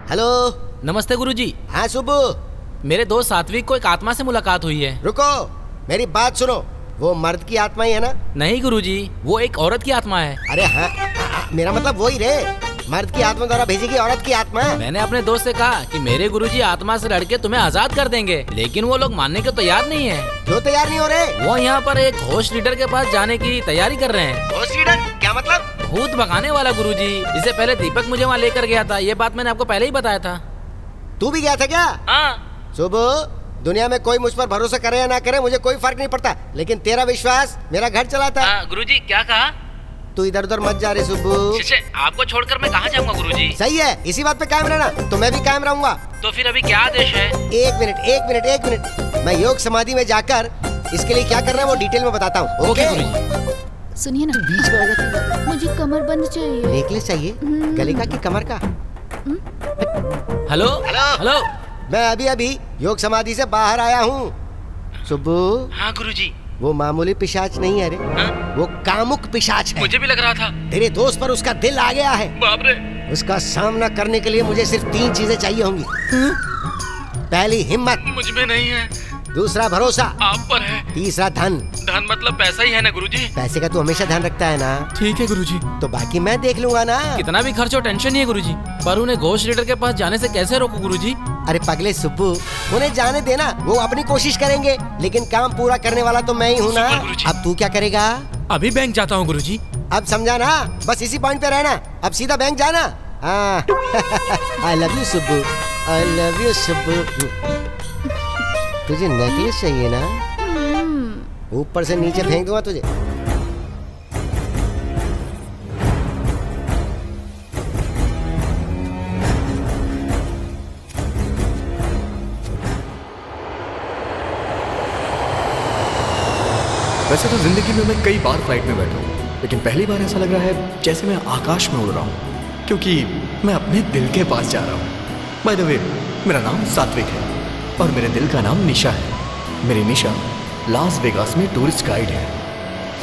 Hello. नमस्ते गुरुजी। हाँ सुब्बू। मेरे दोस्त सात्विक को एक आत्मा से मुलाकात हुई है। रुको, मेरी बात सुनो। वो मर्द की आत्मा ही है ना? नहीं गुरुजी, वो एक औरत की आत्मा है। अरे हाँ, मेरा मतलब वही रे, मर्द की आत्मा द्वारा भेजी गई औरत की आत्मा। मैंने अपने दोस्त से कहा कि मेरे गुरुजी आत्मा से लड़के तुम्हें आजाद कर देंगे, लेकिन वो लोग मानने को तैयार नहीं है। क्यों तैयार नहीं हो रहे? वो यहाँ पर एक होस्ट लीडर के पास जाने की तैयारी कर रहे हैं। होस्ट लीडर क्या मतलब? भूत भगाने वाला गुरुजी। इससे पहले दीपक मुझे वहाँ लेकर गया था, ये बात मैंने आपको पहले ही बताया था। तू भी गया था क्या? हाँ। सुबह, दुनिया में कोई मुझ पर भरोसा करे या ना करे मुझे कोई फर्क नहीं पड़ता, लेकिन तेरा विश्वास मेरा घर चलाता। गुरुजी क्या कहा? तू इधर उधर मत जा रे सुब्बू। आपको छोड़कर मैं कहाँ जाऊँगा गुरुजी? सही है, इसी बात पे कायम रहना, तो मैं भी कायम रहूंगा। तो फिर अभी क्या आदेश है? एक मिनट, मैं योग समाधि में जाकर इसके लिए क्या करना है वो डिटेल में बताता हूँ। ओके गुरुजी। सुनिए ना, बीच में आ जाती। मुझे कमरबंद चाहिए। नेकलेस चाहिए? गले का कि कमर का? Hello hello. मैं अभी योग समाधि से बाहर आया हूँ। सुब्बू। हाँ गुरुजी। वो मामूली पिशाच नहीं है रे। वो कामुक पिशाच है। मुझे भी लग रहा था। तेरे दोस्त पर उसका दिल आ गया है। बाप रे। उसका सामना करने के लिए मुझे सिर्फ 3 चीजें चाहिए होंगी। पहली हिम्मत, मुझ में नहीं है। दूसरा भरोसा, आप पर है। तीसरा धन। धन मतलब पैसा ही है ना गुरुजी? पैसे का तू हमेशा ध्यान रखता है ना? ठीक है गुरुजी। तो बाकी मैं देख लूंगा ना। कितना भी खर्च हो टेंशन नहीं है गुरुजी, पर उन्हें घोष लीडर के पास जाने से कैसे रोकूं गुरुजी? अरे पगले सुब्बू, उन्हें जाने देना, वो अपनी कोशिश करेंगे, लेकिन काम पूरा करने वाला तो मैं ही हूँ ना। अब तू क्या करेगा? अभी बैंक जाता हूँ गुरुजी। अब समझा ना, बस इसी पॉइंट पे रहना, अब सीधा बैंक जाना। I love you Subbu, I love you Subbu. तुझे नेकलेस चाहिए ना? ऊपर से नीचे फेंक दूंगा तुझे। वैसे तो जिंदगी में मैं कई बार फ्लाइट में बैठा हूँ, लेकिन पहली बार ऐसा लग रहा है जैसे मैं आकाश में उड़ रहा हूँ, क्योंकि मैं अपने दिल के पास जा रहा हूँ। बाय द वे, मेरा नाम सात्विक है और मेरे दिल का नाम निशा है। मेरी निशा लास वेगास में टूरिस्ट गाइड है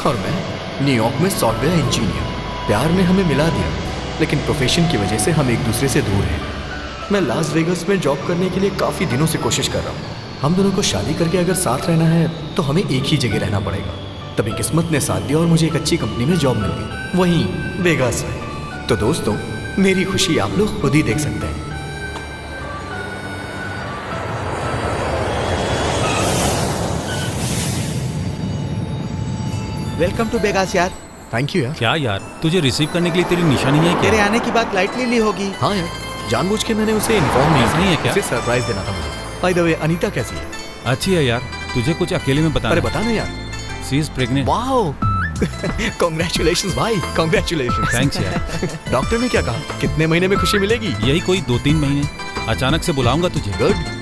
और मैं न्यूयॉर्क में सॉफ्टवेयर इंजीनियर। प्यार ने हमें मिला दिया, लेकिन प्रोफेशन की वजह से हम एक दूसरे से दूर हैं। मैं लास वेगास में जॉब करने के लिए काफ़ी दिनों से कोशिश कर रहा हूँ। हम दोनों को शादी करके अगर साथ रहना है तो हमें एक ही जगह रहना पड़ेगा। तभी किस्मत ने साथ दिया और मुझे एक अच्छी कंपनी में जॉब मिल गई, वहीं वेगास में। तो दोस्तों, मेरी खुशी आप लोग खुद ही देख सकते हैं। वेलकम टू वेगास यार। थैंक यू यार। क्या यार, तुझे रिसीव करने के लिए तेरी निशा नहीं है क्या? तेरे आने की बात लाइटली ली होगी। हाँ यार, जानबूझ के मैंने उसे इन्फॉर्म नहीं है क्या? उसे सरप्राइज देना था मुझे। बाय द वे, अनीता कैसी है? अच्छी है यार, तुझे कुछ अकेले में बताना। अरे बता ना यार। She is pregnant. Wow, congratulations भाई, कांग्रेचुलेशंस। थैंक्स यार। डॉक्टर ने क्या कहा, कितने महीने में खुशी मिलेगी? यही कोई 2-3 महीने। अचानक से बुलाऊंगा तुझे। गुड।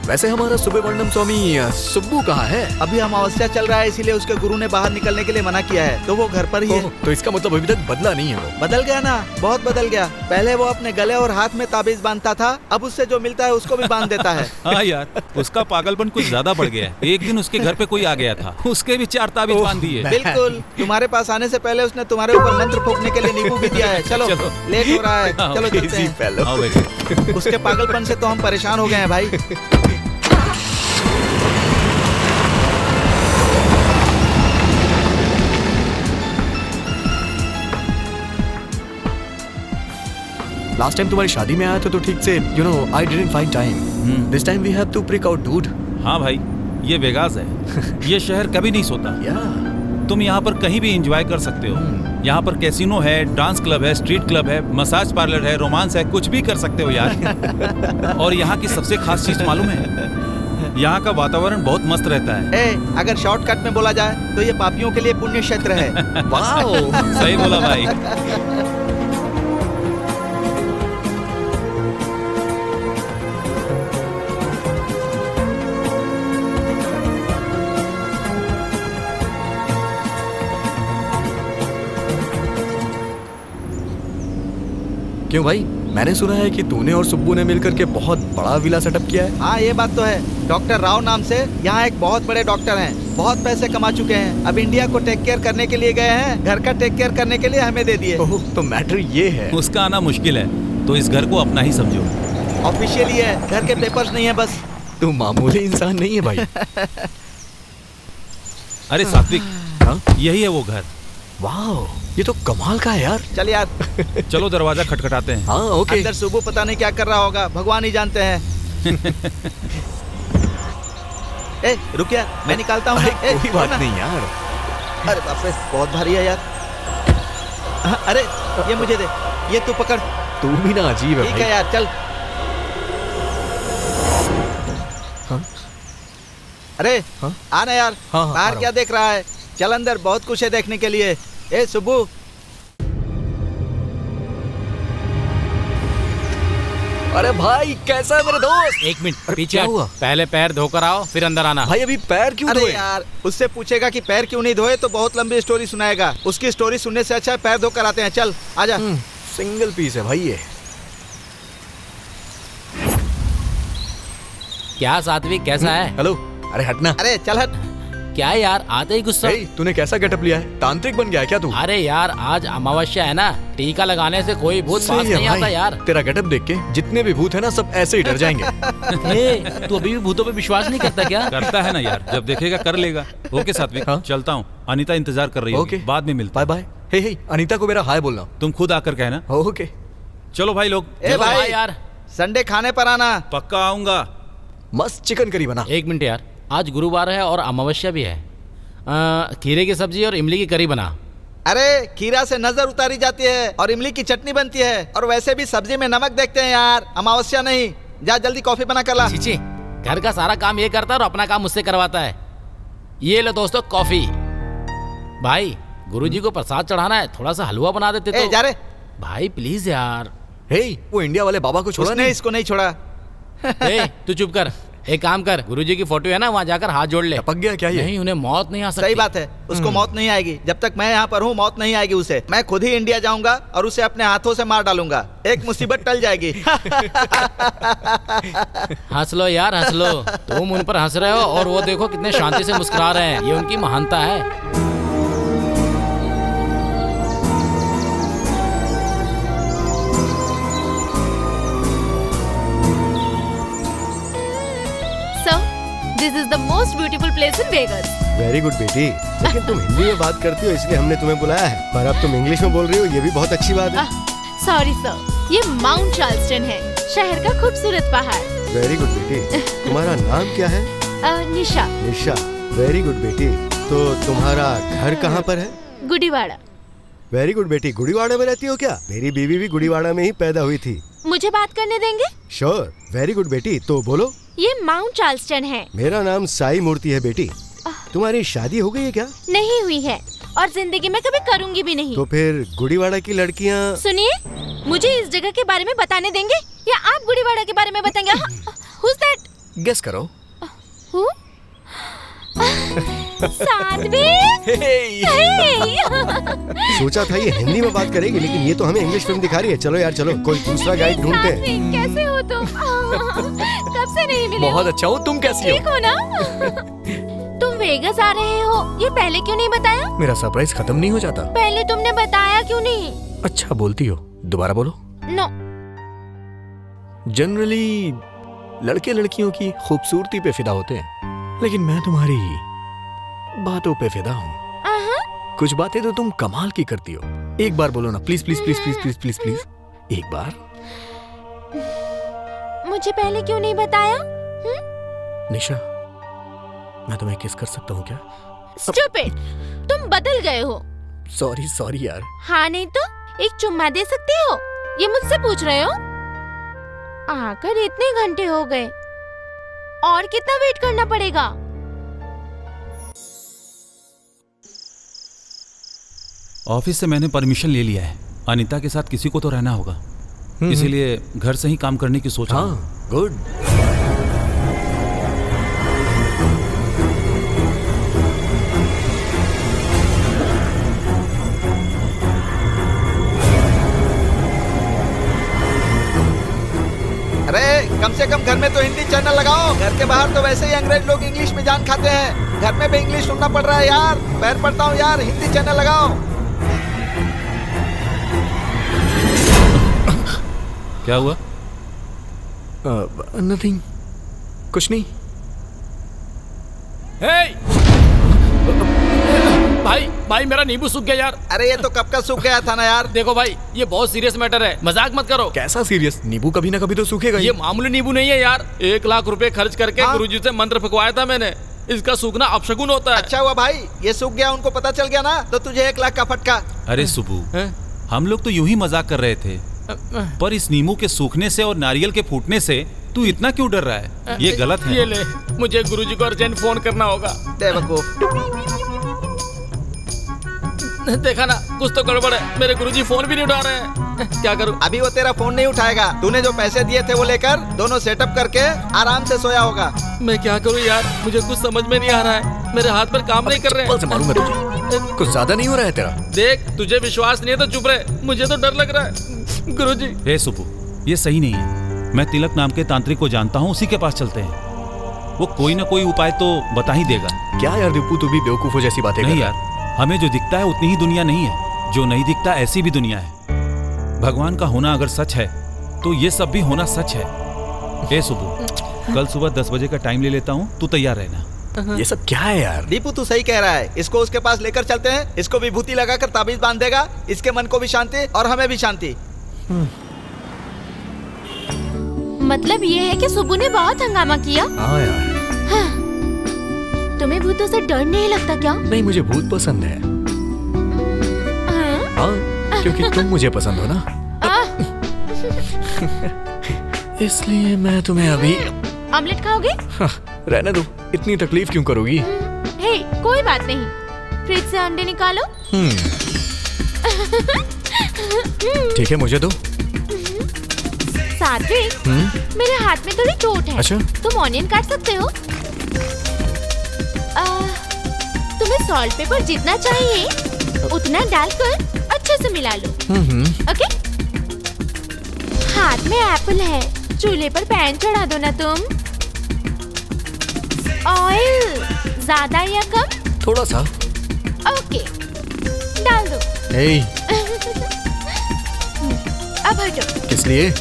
वैसे हमारा सुब्रमण्यम स्वामी सुब्बू कहाँ है? अभी अमावस्या चल रहा है, इसीलिए उसके गुरु ने बाहर निकलने के लिए मना किया है, तो वो घर पर ही है। तो इसका मतलब अभी तक बदला नहीं है वो? बदल गया ना, बहुत बदल गया। पहले वो अपने गले और हाथ में ताबीज बांधता था, अब उससे जो मिलता है उसको भी बांध देता है। हाँ यार, उसका पागलपन कुछ ज्यादा बढ़ गया है। एक दिन उसके घर पे कोई आ गया था, उसके भी 4 ताबीज बांध दिए। बिल्कुल, तुम्हारे पास आने से पहले उसने तुम्हारे ऊपर मंत्र फूकने के लिए नींबू भी दिया है। चलो लेट हो रहा है, चलो चलते हैं। आओ बेटे। उसके पागलपन से तो हम परेशान हो गए हैं भाई। लास्ट टाइम तुम्हारी शादी में आया था तो ठीक से I didn't find time. This time we have to break out dude. हाँ भाई, ये वेगास है। ये शहर कभी नहीं सोता। तुम यहाँ पर कहीं भी एंजॉय कर सकते हो। यहाँ पर कैसीनो है, डांस क्लब है, स्ट्रीट क्लब है, मसाज पार्लर है, रोमांस है, कुछ भी कर सकते हो यार। और यहाँ की सबसे खास चीज मालूम है, यहाँ का वातावरण बहुत मस्त रहता है। अगर शॉर्टकट में बोला जाए तो ये पापियों के लिए पुण्य क्षेत्र है। वाओ, सही बोला भाई। क्यों भाई, मैंने सुना है कि तूने और सुब्बू ने मिलकर के बहुत बड़ा विला सेटअप किया है। हाँ, ये बात तो है। डॉक्टर राव नाम से यहाँ एक बहुत बड़े डॉक्टर हैं, बहुत पैसे कमा चुके हैं। अब इंडिया को टेक केयर करने के लिए गए हैं, घर का टेक केयर करने के लिए हमें दे दिए। तो मैटर ये है। उसका आना मुश्किल है, तो इस घर को अपना ही समझो। ऑफिशियली है, घर के पेपर्स नहीं है बस। तू मामूली इंसान नहीं है भाई। अरे सात्विक, हाँ? यही है वो घर। वाह, ये तो कमाल का है यार। चल यार। चलो दरवाजा खटखटाते हैं। हाँ ओके। अंदर सुबह पता नहीं क्या कर रहा होगा, भगवान ही जानते हैं। ए रुक यार, मैं निकालता हूँ। कोई बात नहीं यार। अरे बाप रे, बहुत भारी है यार। हाँ, अरे ये मुझे दे, ये तू पकड़। तू भी ना अजीब है ठीक भाई। है यार, चल। हाँ? अरे हाँ? आ ना यार। हाँ, हाँ, आ बाहर रहा क्या देख रहा है? चल अंदर, बहुत कुछ है देखने के लिए। ए सुब्बू, अरे भाई कैसा है मेरे दोस्त? एक मिनट अरे, पीछे क्या हट। हुआ? पहले पैर धोकर आओ, फिर अंदर आना। भाई अभी पैर क्यों अरे धोए? यार उससे पूछेगा कि पैर क्यों नहीं धोए तो बहुत लंबी स्टोरी सुनाएगा। उसकी स्टोरी सुनने से अच्छा है पैर धो कर आते हैं। चल आजा। सिंगल पीस है भाई ये। क्या सात्विक, कैसा है? हेलो, अरे हटना। अरे चल हट। क्या यार, आते ही गुस्सा। hey, तूने कैसा गेटअप लिया है? तांत्रिक बन गया है क्या तू? अरे यार, आज अमावस्या है ना, टीका लगाने से कोई भूत पास सही है नहीं आता भाई। यार। तेरा गेटअप देख के जितने भी भूत है ना सब ऐसे ही डर जाएंगे। ए, तू अभी भी भूतों पे विश्वास नहीं करता क्या? करता है ना यार, जब देखेगा कर लेगा। ओके सात्विक, हाँ? चलता हूँ। अनीता इंतजार कर रही है। ओके। बाद में मिलता बाय बाय। हे अनीता को मेरा हाय बोलना। तुम खुद आकर कहना। ओके। चलो भाई लोग, ए चलो भाई यार, संडे खाने पर आना। पक्का आऊंगा। मस्त चिकन करी बना। एक मिनट यार, आज गुरुवार है और अमावस्या भी है। खीरे की सब्जी और इमली की करी बना। अरे खीरा से नजर उतारी जाती है और इमली की चटनी बनती है, और वैसे भी सब्जी में नमक देखते हैं यार, अमावस्या नहीं। जा जल्दी कॉफी बना कर ला। चीची, घर का सारा काम ये करता है और अपना काम मुझसे करवाता है। ये लो दोस्तों कॉफी। भाई गुरुजी को प्रसाद चढ़ाना है, थोड़ा सा हलवा बना देते ए तो। जा रे। भाई प्लीज यार। हे वो इंडिया वाले बाबा को छोड़ा उसने नहीं? इसको नहीं छोड़ा। ए, तू चुप कर। एक काम कर, गुरुजी की फोटो है ना, वहाँ जाकर हाथ जोड़ ले। टपक गया क्या ये? नहीं, उन्हें मौत नहीं आ सकती। सही बात है, उसको मौत नहीं आएगी। जब तक मैं यहाँ पर हूँ मौत नहीं आएगी उसे। मैं खुद ही इंडिया जाऊंगा और उसे अपने हाथों से मार डालूंगा। एक मुसीबत टल जाएगी। हंस लो यार, हंस लो। तुम उन पर हंस रहे हो और वो देखो कितने शांति से मुस्कुरा रहे हैं। ये उनकी महानता है। This is the most beautiful place in Vegas. Very good बेटी। लेकिन तुम हिंदी में बात करती हो इसलिए हमने तुम्हें बुलाया है, पर अब तुम इंग्लिश में बोल रही हो, ये भी बहुत अच्छी बात है। सॉरी सर, ये माउंट चार्ल्सटन है, शहर का खूबसूरत पहाड़। वेरी गुड बेटी। तुम्हारा नाम क्या है? निशा। निशा। वेरी गुड बेटी। तो तुम्हारा घर कहाँ पर है? गुड़ीवाड़ा। वेरी गुड बेटी। गुड़ीवाड़ा में रहती हो क्या? मेरी बीवी भी गुड़ीवाड़ा में ही पैदा हुई थी। मुझे बात करने देंगे? श्योर। वेरी गुड बेटी, तो बोलो। ये माउंट चार्ल्सटन है। मेरा नाम साई मूर्ति है बेटी। तुम्हारी शादी हो गई है क्या? नहीं हुई है और जिंदगी में कभी करूंगी भी नहीं। तो फिर गुड़ीवाड़ा की लड़कियाँ। सुनिए, मुझे इस जगह के बारे में बताने देंगे या आप गुड़ीवाड़ा के बारे में बताएंगे? Who's that? गेस करो। Who? सात्विक। Hey! सोचा था ये हिंदी में बात करेगी, लेकिन ये तो हमें इंग्लिश फिल्म दिखा रही है। चलो यार चलो, कोई दूसरा गाइड ढूंढते हैं। सात्विक, कैसे हो तुम? कब से नहीं मिले? बहुत अच्छा हूँ, तुम कैसी ठीक हो? हो ना? तुम वेगस आ रहे हो, ये पहले क्यों नहीं बताया? मेरा सरप्राइज खत्म नहीं हो जाता? पहले तुमने बताया क्यों नहीं? अच्छा बोलती हो, दोबारा बोलो। नो। जनरली लड़के लड़कियों की खूबसूरती पे फिदा होते हैं, लेकिन मैं तुम्हारी बातों पे फिदा हूँ। कुछ बातें तो तुम कमाल की करती हो। एक बार बोलो ना please please please please please please please. एक बार। मुझे पहले क्यों नहीं बताया? निशा, मैं तुम्हें किस कर सकता हूँ क्या? स्टूपिड, तुम बदल गए हो। सॉरी सॉरी यार। हाँ नहीं तो एक चुम्मा दे सकते हो? ये मुझसे पूछ रहे हो? आकर इतने घंटे हो गए, और कितना वेट करना पड़ेगा? ऑफिस से मैंने परमिशन ले लिया है। अनीता के साथ किसी को तो रहना होगा, इसीलिए घर से ही काम करने की सोच रहा हूं। हाँ गुड। अरे कम से कम घर में तो हिंदी चैनल लगाओ। घर के बाहर तो वैसे ही अंग्रेज लोग इंग्लिश में जान खाते हैं, घर में भी इंग्लिश सुनना पड़ रहा है यार। पैर पड़ता हूँ यार, हिंदी चैनल लगाओ। क्या हुआ? नथिंग, कुछ नहीं। भाई भाई मेरा नींबू सूख गया यार। अरे ये तो कब का सूख गया था ना यार। देखो भाई ये बहुत सीरियस मैटर है, मजाक मत करो। कैसा सीरियस? नींबू कभी ना कभी तो सूखेगा ही। ये मामूली नींबू नहीं है यार, 1 लाख रुपए खर्च करके हाँ? गुरुजी से मंत्र फंकवाया था मैंने। इसका सूखना अपशगुन होता है। अच्छा हुआ भाई ये सूख गया, उनको पता चल गया ना तो तुझे 1 लाख का फटका। अरे सुबू, हैं? हम लोग तो यूं ही मजाक कर रहे थे, पर इस नींबू के सूखने से और नारियल के फूटने से तू इतना क्यों डर रहा है? ये गलत है। ये ले, मुझे गुरुजी को अर्जेंट फोन करना होगा। बेवकूफ। देखा ना, कुछ तो गड़बड़ है। मेरे गुरुजी फोन भी नहीं उठा रहे हैं। क्या करूं? अभी वो तेरा फोन नहीं उठाएगा। तूने जो पैसे दिए थे वो लेकर दोनों सेटअप करके आराम से सोया होगा। मैं क्या करूं यार, मुझे कुछ समझ में नहीं आ रहा है। मेरे हाथ पर काम नहीं कर रहे चप्पल से मारूंगा तुझे। कुछ ज्यादा नहीं हो रहा है तेरा? देख, तुझे विश्वास नहीं है तो चुप रहे, मुझे तो डर लग रहा है। गुरुजी हे सुबू, ये सही नहीं है। मैं तिलक नाम के तांत्रिक को जानता हूँ, उसी के पास चलते हैं। वो कोई ना कोई उपाय तो बता ही देगा। क्या यार दीपू, तू भी बेवकूफों जैसी बातें कर नहीं रहा है। यार, हमें जो दिखता है उतनी ही दुनिया नहीं है, जो नहीं दिखता ऐसी भी दुनिया है। भगवान का होना अगर सच है तो ये सब भी होना सच है। ए सुबह, कल सुबह 10 बजे का टाइम ले लेता हूँ, तू तैयार रहना। ये सब क्या है यार? दीपू तू सही कह रहा है, इसको उसके पास लेकर चलते हैं। इसको विभूति लगाकर ताबीज बांध देगा, इसके मन को भी शांति और हमें भी शांति। मतलब ये है कि सुबह ने बहुत हंगामा किया। हाँ यार। तुम्हें भूतों से डर नहीं लगता क्या? नहीं, मुझे भूत पसंद है। हाँ? हाँ, क्योंकि तुम मुझे पसंद हो ना। इसलिए मैं तुम्हें अभी ऑमलेट खाओगे? हाँ, रहने दो, इतनी तकलीफ क्यों करोगी? हे, कोई बात नहीं, फ्रिज से अंडे निकालो। ठीक है, मुझे दो। सात्विक, मेरे हाथ में थोड़ी चोट है। अच्छा? तुम ऑनियन काट सकते हो? तुम्हें सॉल्ट पेपर जितना चाहिए उतना डालकर अच्छे से मिला लो। ओके? हाथ में एप्पल है, चूल्हे पर पैन चढ़ा दो ना तुम। ऑयल ज्यादा या कम? थोड़ा सा। ओके, डाल दो। हे, अब हटो। किस लिए?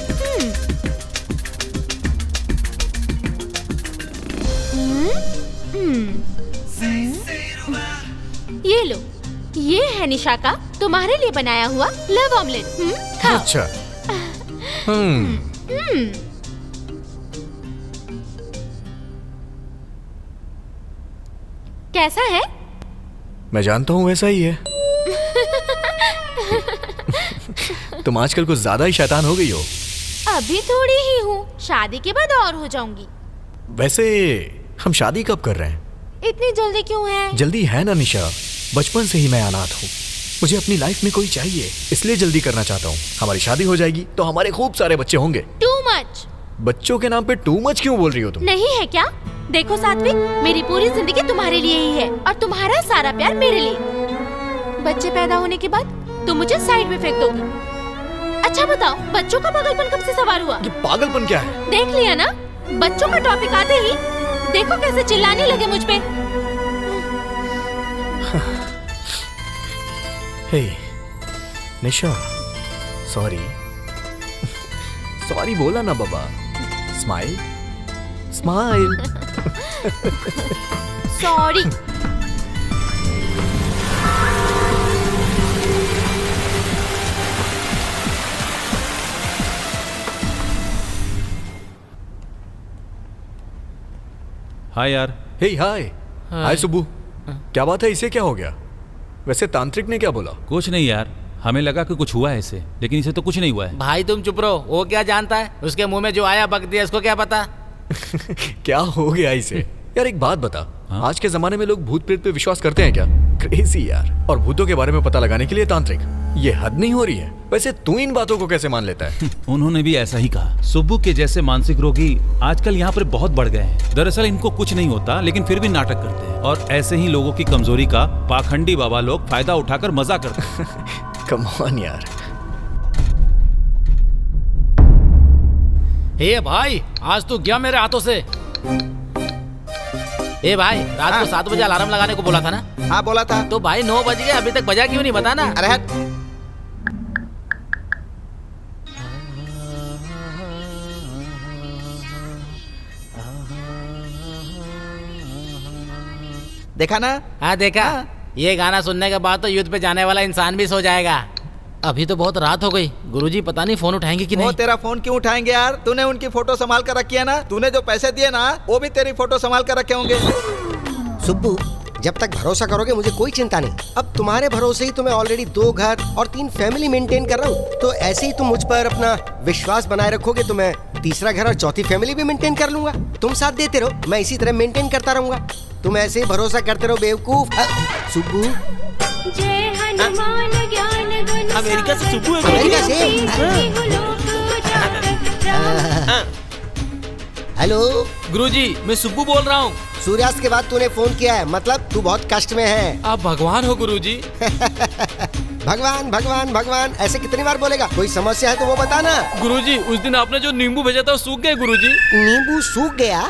ये लो, ये है निशा का तुम्हारे लिए बनाया हुआ लव ऑमलेट। खाओ। अच्छा। कैसा है? मैं जानता हूँ वैसा ही है। तुम आजकल कुछ ज्यादा ही शैतान हो गई हो। अभी थोड़ी ही हूँ, शादी के बाद और हो जाऊंगी। वैसे हम शादी कब कर रहे हैं? इतनी जल्दी क्यों है? जल्दी है ना निशा, बचपन से ही मैं अनाथ हूँ। मुझे अपनी लाइफ में कोई चाहिए, इसलिए जल्दी करना चाहता हूँ। हमारी शादी हो जाएगी तो हमारे खूब सारे बच्चे होंगे। Too much. बच्चों के नाम पे टू मच क्यों बोल रही हो तुम? नहीं है क्या? देखो सात्विक, मेरी पूरी जिंदगी तुम्हारे लिए ही है और तुम्हारा सारा प्यार मेरे लिए। बच्चे पैदा होने के बाद तुम मुझे साइड में फेंक दोगी। अच्छा बताओ, बच्चों का पागलपन कब से सवार हुआ? ये पागलपन क्या है? देख लिया ना, बच्चों का टॉपिक आते ही देखो कैसे चिल्लाने लगे मुझ पे। हे निशा, सॉरी। सॉरी बोला ना बाबा। Smile smile. सॉरी। हाय यार। हे हाय। हाय सुबू। क्या बात है, इसे क्या हो गया? वैसे तांत्रिक ने क्या बोला? कुछ नहीं यार, हमें लगा कि कुछ हुआ है इसे, लेकिन इसे तो कुछ नहीं हुआ है। भाई तुम चुप रहो, वो क्या जानता है? उसके मुंह में जो आया बक दिया, इसको क्या पता? क्या हो गया इसे? यार एक बात बता, हाँ? आज के जमाने में लोग भूत प्रेत पे विश्वास करते हैं क्या? क्रेजी यार। और भूतों के बारे में पता लगाने के लिए तांत्रिक, ये हद नहीं हो रही है? वैसे तू इन बातों को कैसे मान लेता है? उन्होंने भी ऐसा ही कहा। सुब्बू के जैसे मानसिक रोगी आजकल यहाँ पर बहुत बढ़ गए हैं। दरअसल इनको कुछ नहीं होता, लेकिन फिर भी नाटक करते हैं, और ऐसे ही लोगों की कमजोरी का पाखंडी बाबा लोग फायदा उठाकर मजा करते हैं। कम ऑन यार। हे भाई, आज तू गया मेरे हाथों से। ए भाई, रात को 7 बजे अलार्म लगाने को बोला था ना? हाँ बोला था। तो भाई 9 बज गए, अभी तक बजा क्यों नहीं, बता ना? अरे हट। देखा ना? हाँ देखा। ये गाना सुनने के बाद तो युद्ध पे जाने वाला इंसान भी सो जाएगा। अभी तो बहुत रात हो गई, गुरुजी पता नहीं फोन उठाएंगे कि वो नहीं। तेरा फोन क्यों उठाएंगे यार? तूने उनकी फोटो संभाल कर रखी है ना? तूने जो पैसे दिए ना वो भी तेरी फोटो संभाल कर रखे होंगे। सुब्बू, जब तक भरोसा करोगे मुझे कोई चिंता नहीं। अब तुम्हारे भरोसे ही तो मैं ऑलरेडी 2 घर और 3 फैमिली मेंटेन कर रहा हूँ, तो ऐसे ही तुम मुझ पर अपना विश्वास बनाए रखोगे तो मैं 3रा घर और 4थी फैमिली भी मेंटेन कर लूंगा। तुम साथ देते रहो, मैं इसी तरह मेंटेन करता रहूंगा। तुम ऐसे ही भरोसा करते रहो बेवकूफ। सुब्बू, अमेरिका से सुब्बू है। अमेरिका से? हेलो गुरुजी, मैं सुब्बू बोल रहा हूँ। सूर्यास्त के बाद तूने फोन किया है, मतलब तू बहुत कष्ट में है। आप भगवान हो गुरुजी। भगवान भगवान भगवान ऐसे कितनी बार बोलेगा? कोई समस्या है तो वो बताना। गुरुजी, उस दिन आपने जो नींबू भेजा था वो सूख गए गुरुजी। नींबू सूख गया?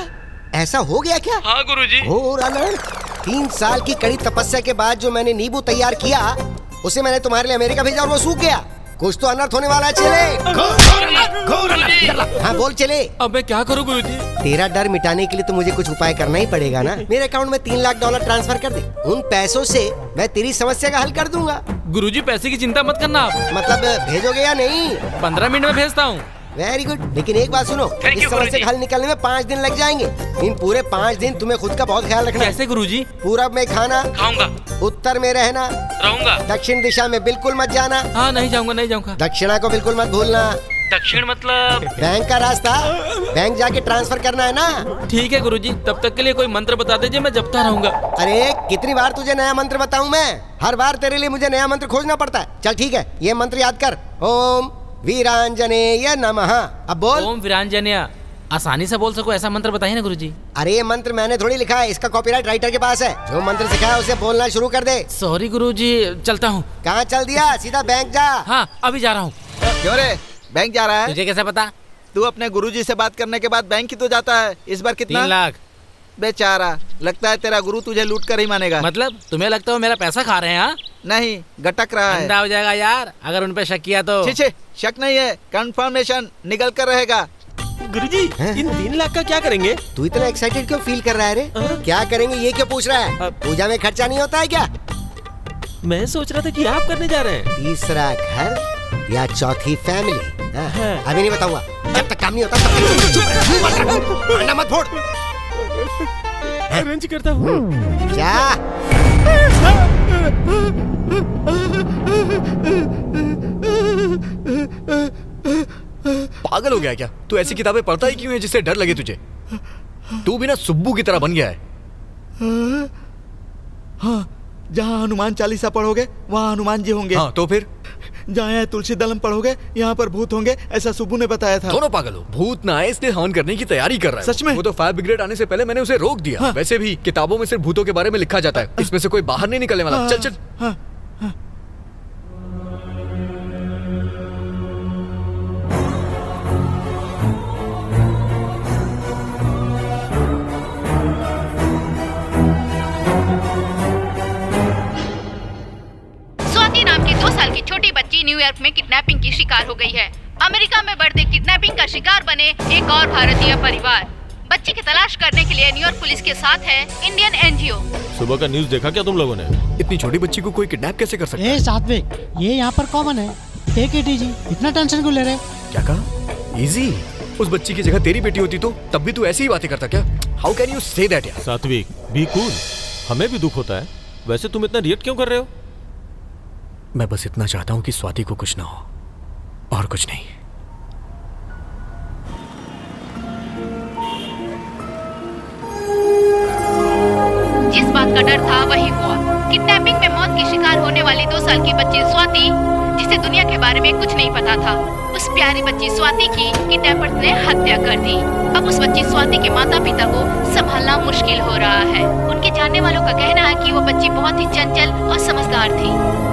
ऐसा हो गया क्या? हाँ गुरुजी। हो रनर, 3 साल की कड़ी तपस्या के बाद जो मैंने नींबू तैयार किया उसे मैंने तुम्हारे लिए अमेरिका भेजा और वो सूख गया। कुछ तो अनर्थ होने वाला है। चले। हाँ बोल चले। अब मैं क्या करूँ गुरुजी? तेरा डर मिटाने के लिए तो मुझे कुछ उपाय करना ही पड़ेगा ना। मेरे अकाउंट में $3 लाख ट्रांसफर कर दे। उन पैसों से मैं तेरी समस्या का हल कर दूंगा। गुरुजी, पैसे की चिंता मत करना आप। मतलब भेजोगे या नहीं? 15 मिनट में भेजता हूँ। वेरी गुड, लेकिन एक बात सुनो, इस समस्या का हल निकलने में 5 दिन लग जाएंगे। इन पूरे 5 दिन तुम्हें खुद का बहुत ख्याल रखना है। कैसे गुरुजी? पूरब में खाना खाऊंगा, उत्तर में रहना, रहूंगा। दक्षिण दिशा में बिल्कुल मत जाना। हाँ नहीं जाऊंगा, नहीं जाऊंगा। दक्षिणा को बिल्कुल मत भूलना। दक्षिण मतलब? बैंक का रास्ता, बैंक जाके ट्रांसफर करना है ना। ठीक है गुरुजी, तब तक के लिए कोई मंत्र बता दीजिए, मैं जपता रहूंगा। अरे कितनी बार तुझे नया मंत्र बताऊं मैं? हर बार तेरे लिए मुझे नया मंत्र खोजना पड़ता है। चल ठीक है, ये मंत्र याद कर। ओम वीरांजनेय नमः। अब बोल। ओम वीरांजनेय। आसानी से बोल सको ऐसा मंत्र बताइए ना गुरुजी। अरे ये मंत्र मैंने थोड़ी लिखा है, इसका कॉपीराइट राइटर के पास है। जो मंत्र सिखाया है उसे बोलना शुरू कर दे। सॉरी गुरुजी, चलता हूँ। कहाँ चल दिया? सीधा बैंक जा। हाँ अभी जा रहा हूँ। क्यों रे, बैंक जा रहा है? तुझे कैसे पता? तू अपने गुरुजी से बात करने के बाद बैंक ही तो जाता है। इस बार कितना? 3 लाख। बेचारा, लगता है तेरा गुरु तुझे लूट कर ही मानेगा। मतलब तुम्हें लगता है वो मेरा पैसा खा रहे हैं? हाँ, नहीं, गटक रहा है। अंधा हो जाएगा यार अगर उन पे शक किया तो। छे, शक नहीं है, कंफर्मेशन निकल कर रहेगा। गुरुजी, इन 3 लाख का क्या करेंगे? तू इतना एक्साइटेड क्यों फील कर रहा है रे? क्या करेंगे ये क्यों पूछ रहा है? पूजा में खर्चा नहीं होता है क्या? मैं सोच रहा था कि आप करने जा रहे हैं। 3रा घर या 4थी फैमिली? अभी नहीं बताऊंगा, जब तक काम नहीं होता तब तक चुप रह। अंडा मत फोड़। अरेंज करता हूँ। क्या? पागल हो गया क्या? तू ऐसी किताबें पढ़ता ही क्यों है जिससे डर लगे तुझे? तू भी ना सुब्बू की तरह बन गया है। हाँ, जहाँ हनुमान चालीसा पढ़ोगे वहाँ हनुमान जी होंगे। हाँ तो फिर? जहाँ यहाँ तुलसी दलम पढ़ोगे यहाँ पर भूत होंगे, ऐसा सुब्बू ने बताया था। दोनों पागल हो। भूत ना आए इसलिए हवन करने की तैयारी कर रहा है। सच में? वो तो फायर ब्रिगेड आने से पहले मैंने उसे रोक दिया। हाँ। वैसे भी किताबों में सिर्फ भूतों के बारे में लिखा जाता है, इसमें से कोई बाहर नहीं निकलने वाला। चल चल। हाँ, स्वाति नाम की 2 साल की छोटी बच्ची न्यूयॉर्क में किडनैपिंग की शिकार हो गई है। अमेरिका में बढ़ते किडनैपिंग का शिकार बने एक और भारतीय परिवार। बच्ची की तलाश करने के लिए न्यूयॉर्क पुलिस के साथ है इंडियन एनजीओ। सुबह का न्यूज़ देखा क्या तुम लोगों ने? इतनी छोटी बच्ची को कोई किडनैप कैसे कर सकता है? सात्विक, ये यहाँ पर कॉमन है। टेक इट इजी, इतना टेंशन क्यों ले रहे? क्या कहा? इजी? उस बच्ची की जगह तेरी बेटी होती तो तब भी तू ऐसी ही बातें करता क्या? How can you say that यार? सात्विक, बी कूल। हमें भी दुख होता है। वैसे तुम इतना रिएक्ट क्यों कर रहे हो? मैं बस इतना चाहता हूँ कि स्वाति को कुछ ना हो और कुछ नहीं। जिस बात का डर था वही हुआ। किडनैपिंग में मौत की शिकार होने वाली 2 साल की बच्ची स्वाति, जिसे दुनिया के बारे में कुछ नहीं पता था, उस प्यारी बच्ची स्वाति की किडनैपर्स ने हत्या कर दी। अब उस बच्ची स्वाति के माता पिता को संभालना मुश्किल हो रहा है। उनके जानने वालों का कहना है कि वो बच्ची बहुत ही चंचल और समझदार थी।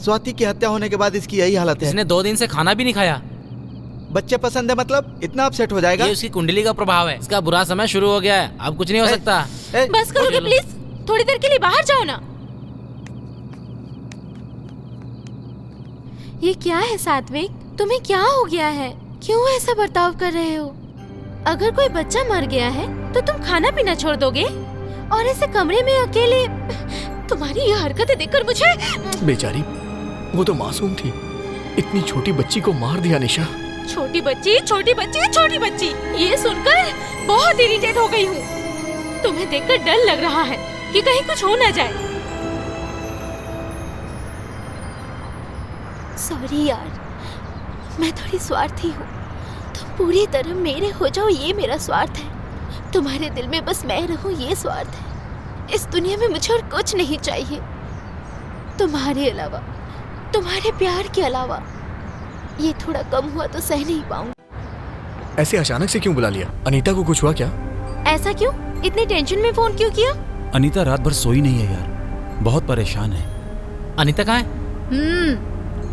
स्वाति की हत्या होने के बाद इसकी यही हालत है। इसने 2 दिन से खाना भी नहीं खाया। बच्चे पसंद है मतलब इतना अपसेट हो जाएगा? ये उसकी कुंडली का प्रभाव है। इसका बुरा समय शुरू हो गया है, अब कुछ नहीं हो सकता। बस करोगे प्लीज? थोड़ी देर के लिए बाहर जाओ ना। ये क्या है सात्विक, तुम्हें क्या हो गया है? क्यों ऐसा बर्ताव कर रहे हो? अगर कोई बच्चा मर गया है तो तुम खाना पीना छोड़ दोगे और ऐसे कमरे में अकेले? तुम्हारी ये हरकतें देखकर मुझे... बेचारी, वो तो मासूम थी, इतनी छोटी बच्ची को मार दिया निशा। छोटी बच्ची, छोटी बच्ची, छोटी बच्ची, ये सुनकर बहुत इरिटेट हो गई हूँ। तुम्हें देखकर डर लग रहा है कि कहीं कुछ हो न जाए। सॉरी यार, मैं थोड़ी स्वार्थी हूँ। तुम पूरी तरह मेरे हो जाओ ये मेरा स्वार्थ है। तुम्हारे दिल में बस मैं रहूँ ये स्वार्थ है। इस दुनिया में मुझे और कुछ नहीं चाहिए तुम्हारे अलावा, तुम्हारे प्यार के अलावा। ये थोड़ा कम हुआ तो सह नहीं पाऊंगी। ऐसे अचानक से क्यों बुला लिया? अनीता को कुछ हुआ क्या? ऐसा क्यों? इतनी टेंशन में फोन क्यों किया? अनीता रात भर सोई नहीं है यार, बहुत परेशान है। अनीता कहाँ है?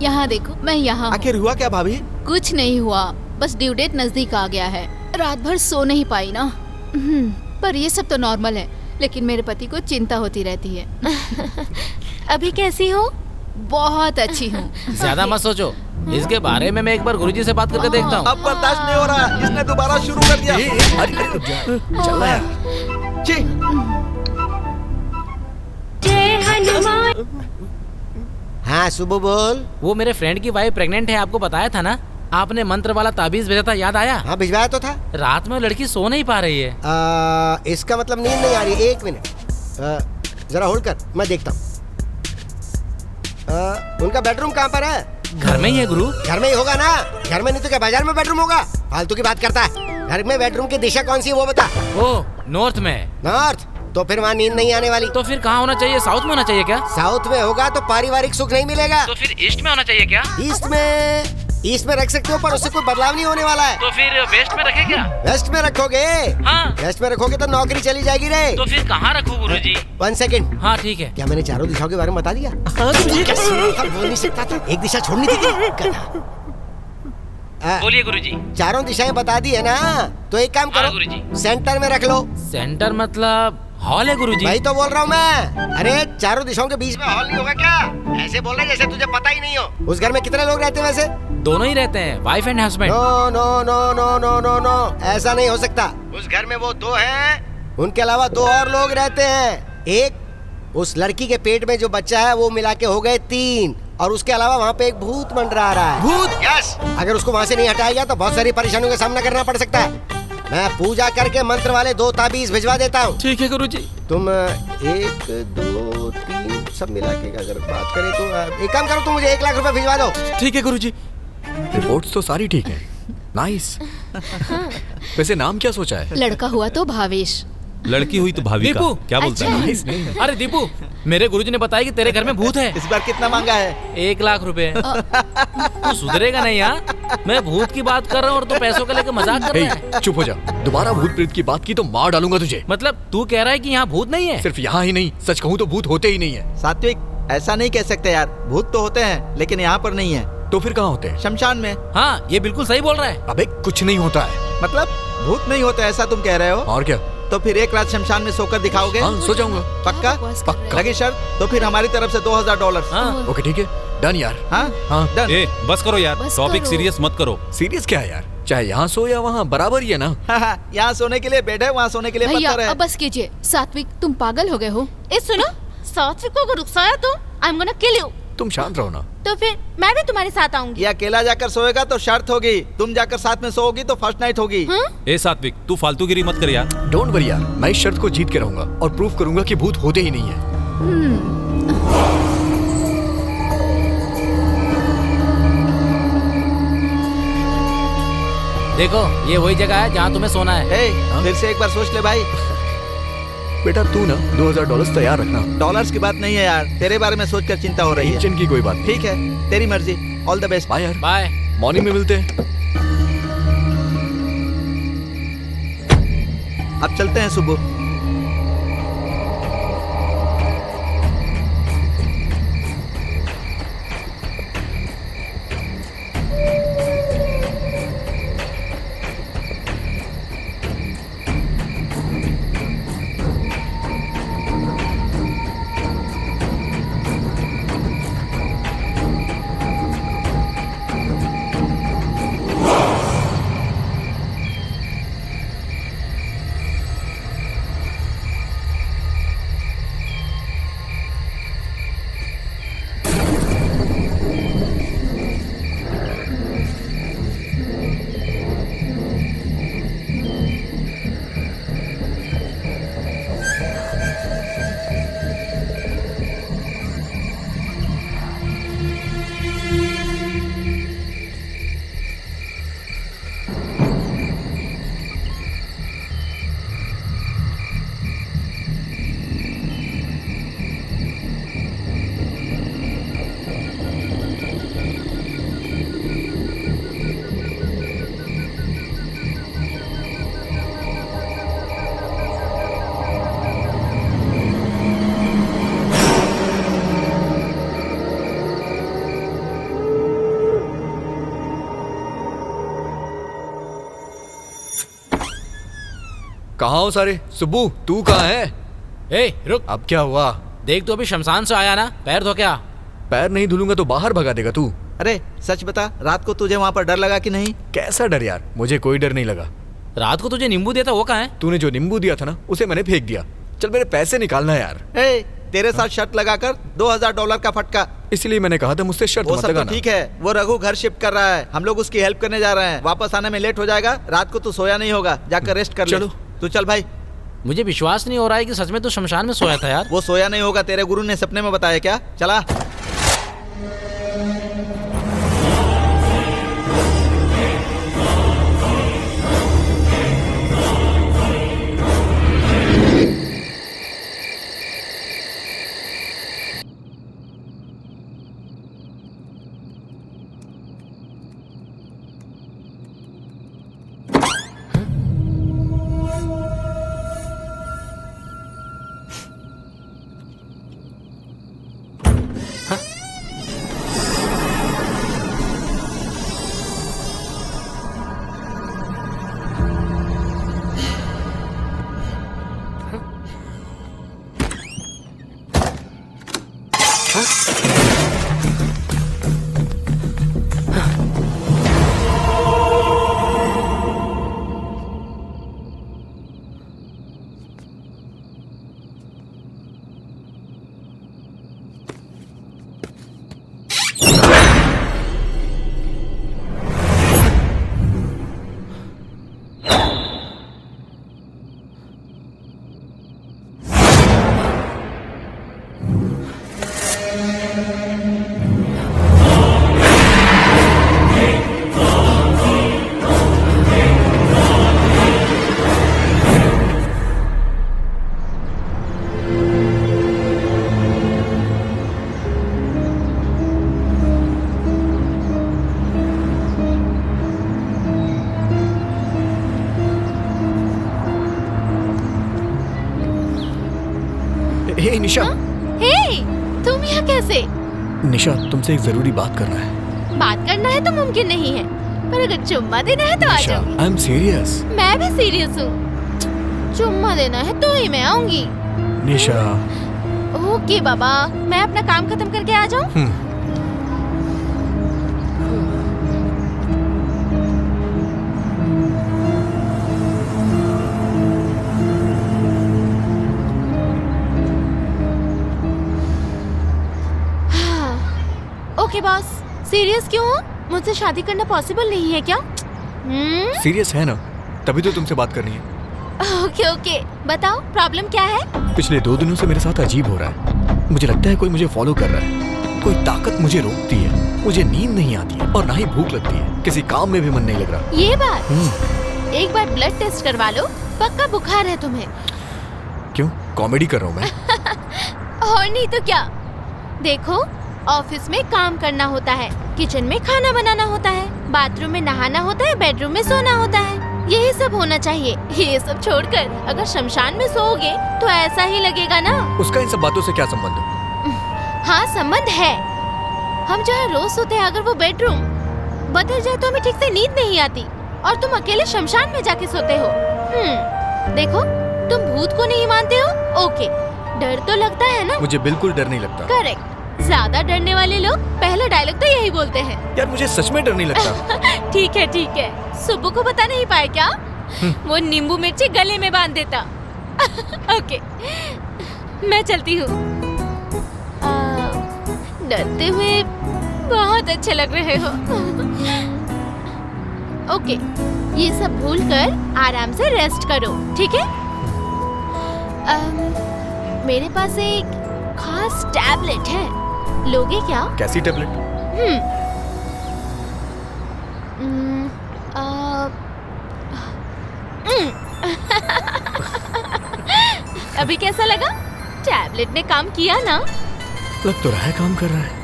यहाँ देखो, मैं यहाँ हूँ। आखिर हुआ क्या भाभी? कुछ नहीं हुआ, बस ड्यू डेट नजदीक आ गया है। रात भर सो नहीं पाई ना। पर ये सब तो नॉर्मल है, लेकिन मेरे पति को चिंता होती रहती है। अभी कैसी हो? बहुत अच्छी हूँ। ज्यादा मत सोचो, इसके बारे में मैं एक बार गुरुजी से बात करके देखता हूँ। अब बर्दाश्त नहीं हो रहा, इसने दोबारा शुरू कर दिया। चल रहा है। जी। हाँ सुबह बोल। वो मेरे फ्रेंड की वाइफ प्रेग्नेंट है, आपको बताया था ना? आपने मंत्र वाला ताबीज भेजा था, याद आया? हाँ भिजवाया तो था। रात में लड़की सो नहीं पा रही है। इसका मतलब नींद नहीं आ रही। 1 मिनट जरा होल्ड कर, मैं देखता हूँ। उनका बेडरूम कहाँ पर है? घर में ही है गुरु। घर में ही होगा ना, घर में नहीं तो क्या बाजार में बेडरूम होगा? फालतू की बात करता है। घर में बेडरूम की दिशा कौन सी है वो बता। ओ, नॉर्थ में है। नॉर्थ? तो फिर वहाँ नींद नहीं आने वाली। तो फिर कहाँ होना चाहिए? साउथ में होना चाहिए क्या? साउथ में होगा तो पारिवारिक सुख नहीं मिलेगा। तो फिर ईस्ट में होना चाहिए क्या? ईस्ट में रख सकते हो, पर उससे कोई बदलाव नहीं होने वाला है। तो फिर वेस्ट में रखे क्या? वेस्ट में रखोगे? हाँ। वेस्ट में रखोगे तो नौकरी चली जाएगी रे। तो फिर कहाँ रखूँ गुरुजी? 1 सेकंड। हाँ ठीक है। क्या मैंने चारों दिशाओं के बारे में बता दिया? हाँ गुरुजी। बोल नहीं सकता था, एक दिशा छोड़नी थी। बोलिए गुरुजी। चारों दिशाएं बता दी है ना, तो एक काम करो, गुरुजी। सेंटर में रख लो। सेंटर मतलब हॉल है गुरुजी? वही तो बोल रहा हूँ मैं। अरे चारों दिशाओं के बीच में हॉल नहीं होगा क्या? ऐसे बोल रहे जैसे तुझे पता ही नहीं हो। उस घर में कितने लोग रहते हैं वैसे? दोनों ही रहते हैं, wife and husband. No no no no no no no, ऐसा नहीं हो सकता। उस घर में वो 2 हैं, उनके अलावा 2 और लोग रहते हैं। एक उस लड़की के पेट में जो बच्चा है वो मिला के हो गए 3, और उसके अलावा वहाँ पे एक भूत मंडरा रहा है। भूत? यस। अगर उसको वहाँ से नहीं हटाया गया तो बहुत सारी परेशानियों का सामना करना पड़ सकता है। मैं पूजा करके मंत्र वाले 2 ताबीज भिजवा देता हूँ। ठीक है गुरुजी। तुम 1 2 3 सब मिला के अगर बात करें तो एक काम करो, तुम मुझे 1 लाख रुपए भिजवा दो। ठीक है गुरुजी। रिपोर्ट्स तो सारी ठीक है। नाइस। वैसे नाम क्या सोचा है? लड़का हुआ तो भावेश, लड़की हुई तो भाविका। दीपू। क्या बोलता है? Nice name. अरे दीपू, मेरे गुरुजी ने बताया कि तेरे घर में भूत है। इस बार कितना मांगा है? 1 लाख रुपए। तू सुधरेगा नहीं यार? मैं भूत की बात कर रहा हूँ और तू पैसों को लेकर मजाक कर रहा है। चुप हो जा, दोबारा भूत प्रेत की बात की तो मार डालूंगा तुझे। मतलब तू कह रहा है कि यहाँ भूत नहीं है? सिर्फ यहाँ ही नहीं, सच कहूँ तो भूत होते ही नहीं है। सात्विक, ऐसा नहीं कह सकते यार। भूत तो होते हैं लेकिन यहाँ पर नहीं है। तो फिर कहाँ होते हैं? शमशान में। हाँ, ये बिल्कुल सही बोल रहा है। अबे कुछ नहीं होता है। मतलब भूत नहीं होता ऐसा तुम कह रहे हो? और क्या? तो फिर 1 रात शमशान में सोकर दिखाओगे? हाँ, सो जाऊंगा। पक्का? पक्का। लगी शर्त? तो फिर हमारी तरफ से $2000। हाँ। ओके ठीक है, डन यार। हाँ हाँ डन। ए, बस करो यार, बस टॉपिक करो। सीरियस मत करो। सीरियस क्या है यार? चाहे यहाँ सो या वहाँ बराबर ही है ना। यहाँ सोने के लिए बेड है, वहाँ सोने के लिए भैया पत्थर है। अब बस कीजिए। सात्विक, तुम पागल हो गए हो? सुनो, सात्विक को अगर उकसाया तो I am gonna kill you. तुम शांत रहो ना। तो फिर मैं भी तुम्हारे साथ आऊंगी। ये अकेला जाकर सोएगा तो शर्त होगी, तुम जाकर साथ में सोओगी तो फर्स्ट नाइट होगी। ए सात्विक, तू फालतूगिरी मत कर यार। डोंट वरी यार, मैं इस शर्त को जीत के रहूंगा और प्रूव करूंगा कि भूत होते ही नहीं है। देखो, ये वही जगह है जहाँ तुम्हें सोना है। फिर से एक बार सोच ले भाई। बेटा तू ना $2000 तैयार रखना। डॉलर्स की बात नहीं है यार, तेरे बारे में सोचकर चिंता हो रही है। टेंशन की कोई बात नहीं। ठीक है, तेरी मर्जी। All the best. बाय यार। बाय। मॉर्निंग में मिलते हैं। अब चलते हैं सुबह। कहाँ हो सारे? सुब्बू तू कहाँ है? ए रुक, अब क्या हुआ? देख तू अभी शमशान से आया ना, पैर धो क्या? पैर नहीं धुलूंगा तो बाहर भगा देगा तू। अरे सच बता, रात को तुझे वहाँ पर डर लगा कि नहीं? कैसा डर यार, मुझे कोई डर नहीं लगा। रात को तुझे नींबू दिया था वो कहाँ है? तूने जो नींबू दिया था ना उसे मैंने फेंक दिया। चल मेरे पैसे निकालना यार। तेरे साथ शर्त लगाकर $2000 का फटका। इसलिए मैंने कहा था मुझसे शर्त वो मत सब तो लगाना। ठीक है, वो रघु घर शिफ्ट कर रहा है, हम लोग उसकी हेल्प करने जा रहे हैं। वापस आने में लेट हो जाएगा, रात को तू सोया नहीं होगा, जाकर रेस्ट कर ले। चलो। तू चल भाई। मुझे विश्वास नहीं हो रहा है कि सच में तू शमशान में सोया था यार। वो सोया नहीं होगा, तेरे गुरु ने सपने में बताया क्या? चला। हे निशा। हे, तुम यहाँ कैसे? निशा तुमसे एक जरूरी बात करना है। बात करना है तो मुमकिन नहीं है, पर अगर चुम्मा देना है तो आ निशा जाऊंगी। I am serious. मैं भी सीरियस हूँ। चुम्मा देना है तो ही मैं आऊंगी। निशा। ओके बाबा, मैं अपना काम खत्म करके आ जाऊँ? ओके बॉस, सीरियस क्यों हो? मुझसे शादी करना पॉसिबल नहीं है क्या? सीरियस है ना, तभी तो तुमसे बात करनी है। ओके ओके, बताओ प्रॉब्लम क्या है? पिछले 2 दिनों से मेरे साथ अजीब हो रहा है। मुझे लगता है कोई मुझे फॉलो कर रहा है। कोई ताकत मुझे रोकती है। मुझे नींद नहीं आती है और ना ही भूख लगती है। किसी काम में भी मन नहीं लग रहा। ये बात, एक बार ब्लड टेस्ट करवा लो, पक्का बुखार है तुम्हें। क्यों, कॉमेडी कर रहा हूँ मैं? और नहीं तो क्या। देखो, ऑफिस में काम करना होता है, किचन में खाना बनाना होता है, बाथरूम में नहाना होता है, बेडरूम में सोना होता है। यही सब होना चाहिए। ये सब छोड़कर अगर शमशान में सोओगे तो ऐसा ही लगेगा ना। उसका इन सब बातों से क्या संबंध? हाँ संबंध है। हम जहाँ रोज सोते हैं, अगर वो बेडरूम बदल जाए तो हमें ठीक से नींद नहीं आती, और तुम अकेले शमशान में जाके सोते हो। देखो, तुम भूत को नहीं मानते हो, ओके, डर तो लगता है ना? मुझे बिल्कुल डर नहीं लगता। करेक्ट। ज्यादा डरने वाले लोग पहला डायलॉग तो यही बोलते हैं। यार मुझे सच में डर नहीं लगता। ठीक है। सुब्बू को बता नहीं पाए क्या? वो नींबू मिर्ची गले में बांध देता। ओके, मैं चलती हूँ। डरते हुए बहुत अच्छे लग रहे हो। ओके, ये सब भूलकर आराम से रेस्ट करो, ठीक है? मेरे पास एक खास टैबलेट है, लोगे क्या? कैसी टैबलेट? अभी कैसा लगा? टैबलेट ने काम किया ना? लग तो रहा है काम कर रहा है।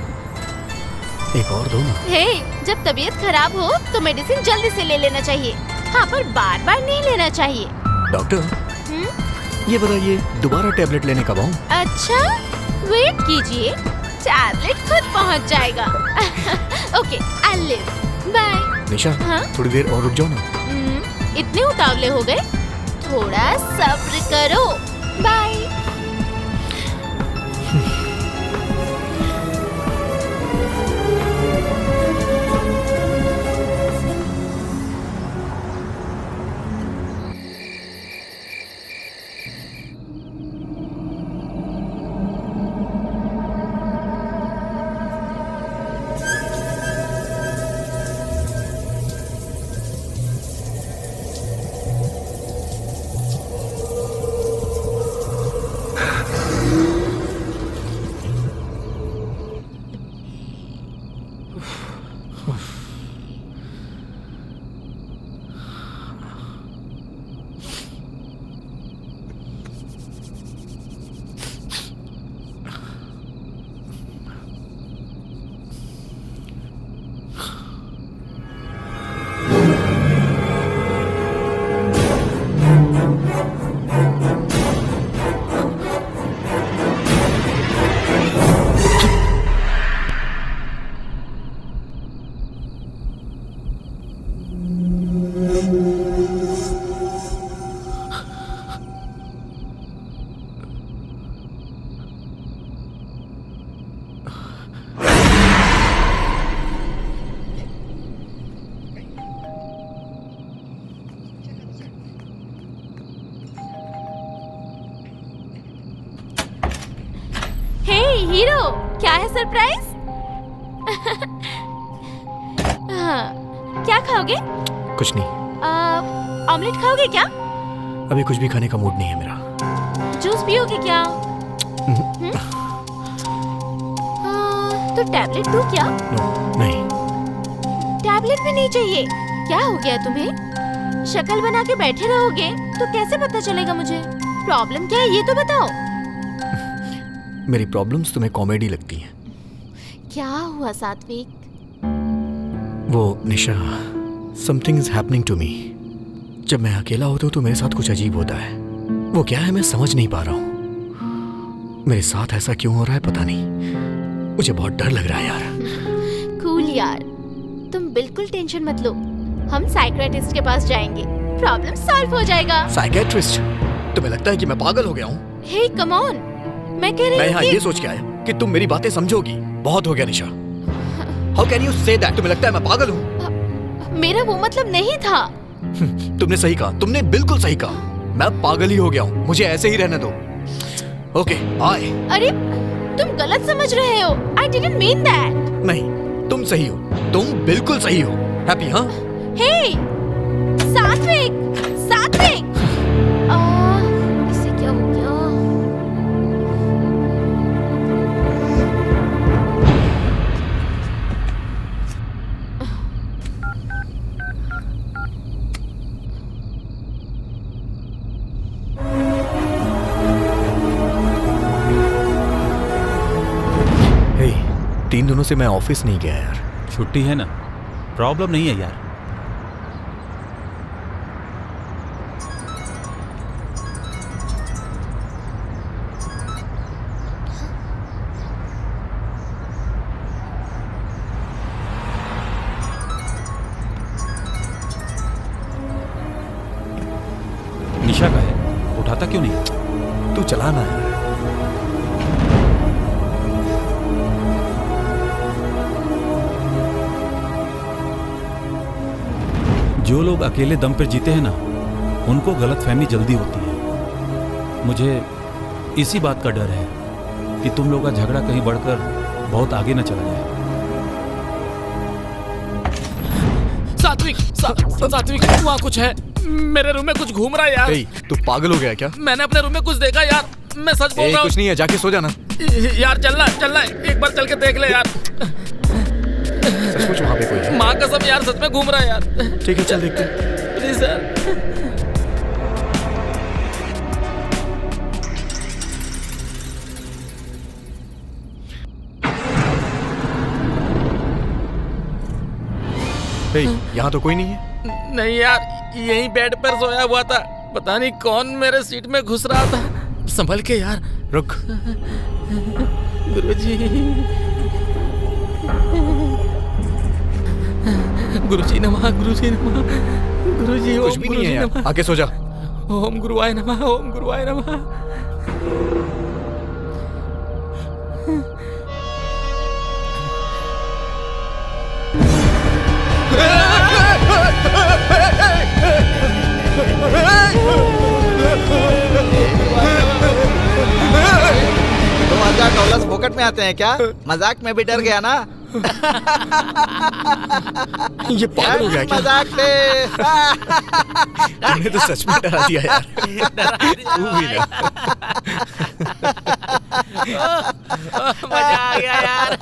एक और दो ना। हे, जब तबीयत खराब हो तो मेडिसिन जल्दी से ले लेना चाहिए। हाँ, पर बार बार नहीं लेना चाहिए। डॉक्टर, ये बताइए दोबारा टैबलेट लेने कब आऊं? अच्छा, वेट कीजिए, टैबलेट खुद पहुंच जाएगा। Okay, I live. बाय। निशा, हाँ? थोड़ी देर और रुक जाओ ना। इतने उतावले हो गए? थोड़ा सब्र करो। बाय। हीरो, क्या है सरप्राइज? क्या खाओगे? कुछ नहीं। ऑमलेट खाओगे क्या? अभी कुछ भी खाने का मूड नहीं है मेरा। जूस पियोगे क्या? तो टैबलेट दूं क्या? नहीं। टैबलेट भी नहीं चाहिए? क्या हो गया तुम्हें? शक्ल बना के बैठे रहोगे तो कैसे पता चलेगा मुझे? प्रॉब्लम क्या है ये तो बताओ। मेरी प्रॉब्लम्स तुम्हें कॉमेडी लगती हैं। क्या हुआ सात्विक? वो Nisha, something is happening to me. जब मैं अकेला होता हूँ तो मेरे साथ कुछ अजीब होता है। वो क्या है मैं समझ नहीं पा रहा हूँ। मेरे साथ ऐसा क्यों हो रहा है पता नहीं। मुझे बहुत डर लग रहा है यार। कूल यार, तुम बिल्कुल टेंशन मत लो। हम साइकियाट्रिस्ट के पास जाएंगे, प्रॉब्लम सॉल्व हो जाएगा। साइकियाट्रिस्ट? तुम्हें लगता है कि मैं पागल हो गया हूँ? हे कम ऑन, मैं कह रही हूँ यहाँ ये सोच के आया कि तुम मेरी बातें समझोगी। बहुत हो गया Nisha. How can you say that? तुम्हें लगता है मैं पागल हूँ? मेरा वो मतलब नहीं था। तुमने सही कहा, तुमने बिल्कुल सही कहा। मैं पागल ही हो गया हूँ। मुझे ऐसे ही रहने दो। ओके, आए। अरे तुम गलत समझ रहे हो। I didn't mean that. नहीं, तुम सही हो। तुम बिल्कुल सही हो। हैप्पी? हाँ। हे सात्विक, सात्विक। इससे क्या हो गया? हे, 3 दिनों से मैं ऑफिस नहीं गया यार। छुट्टी है ना, प्रॉब्लम नहीं है यार। निशा का है, उठाता क्यों नहीं? तू चला ना यार। जो लोग अकेले दम पर जीते हैं ना, उनको गलतफहमी जल्दी होती है। मुझे इसी बात का डर है कि तुम लोग का झगड़ा कहीं बढ़कर बहुत आगे न चला जाए। सात्विक, वहाँ कुछ है। मेरे रूम में कुछ घूम रहा है यार। तू पागल हो गया क्या? मैंने अपने रूम में कुछ देखा यार, मैं सच बोल रहा हूँ। कुछ नहीं है, जाके सो जाना। यार चलना है, एक बार चल के देख ले यार। सचमुच वहाँ पे कोई है? माँ कसम यार, सच में घूम रहा है यार। ठीक है, चल देखते हैं। Please sir. यहाँ तो कोई नहीं है। नहीं यार, यहीं बेड पर सोया हुआ था। पता नहीं कौन मेरे सीट में घुस रहा था। संभल के यार। रुक। गुरुजी नमः, गुरुजी नमः। गुरुजी कुछ भी नहीं है यार, आके सो जा। ओम गुरुवाय नमः, ओम गुरुवाय नमः। $2000 फोकट में आते हैं क्या? मजाक में भी डर गया ना? ये पागल हो गया क्या? मजाक थे। तूने तो सच में डरा दिया यार। तू भी ना। मजा आ गया यार।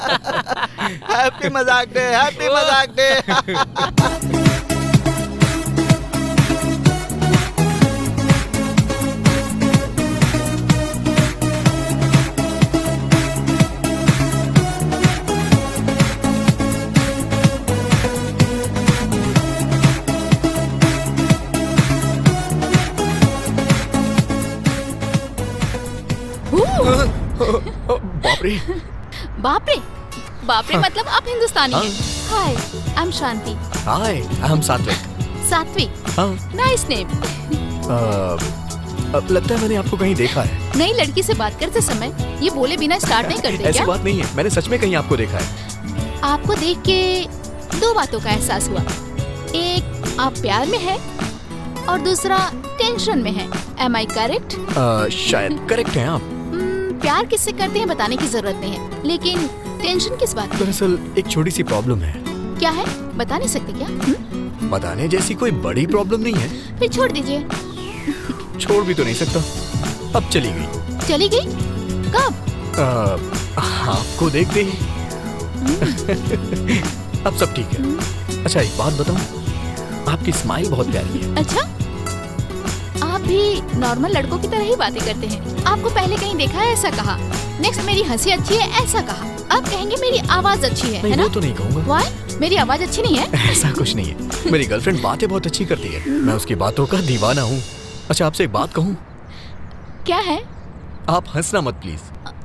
हैप्पी मजाक डे, हैप्पी मजाक डे। बाप रे। बाप रे, बाप रे मतलब आप हिंदुस्तानी हैं। हाय, I am Shanti. Hi, I am सात्विक। सात्विक, हाँ। Nice name. लगता है मैंने आपको कहीं देखा है। नई लड़की से बात करते समय ये बोले बिना स्टार्ट नहीं करते ऐसी क्या? बात नहीं है, मैंने सच में कहीं आपको देखा है। आपको देख के दो बातों का एहसास हुआ। एक, आप प्यार में हैं और दूसरा टेंशन में है। Am I correct? शायद करेक्ट हैं आप। प्यार किससे करते हैं बताने की जरूरत नहीं है, लेकिन टेंशन किस बात की? दरअसल एक छोटी सी प्रॉब्लम है। क्या है, बता नहीं सकते क्या? बताने जैसी कोई बड़ी प्रॉब्लम नहीं है। फिर छोड़ दीजिए। छोड़ भी तो नहीं सकता। अब चली गई। चली गई? कब? आपको देखते ही। अब सब ठीक है। अच्छा एक बात बताऊं, आपकी स्माइल बहुत प्यारी है। अच्छा, आप भी नॉर्मल लड़कों की तरह ही बातें करते हैं। आपको पहले कहीं देखा है ऐसा कहा। नेक्स्ट मेरी हंसी अच्छी है ऐसा कहा। अब कहेंगे मेरी आवाज अच्छी है ना? वो तो नहीं कहूँगा। Why? मेरी आवाज अच्छी नहीं है? ऐसा कुछ नहीं है। मेरी गर्लफ्रेंड बातें बहुत अच्छी करती है। मैं उसकी बातों का दीवाना हूँ। अच्छा आपसे एक बात कहूँ? क्या है? आप हंसना मत प्लीज।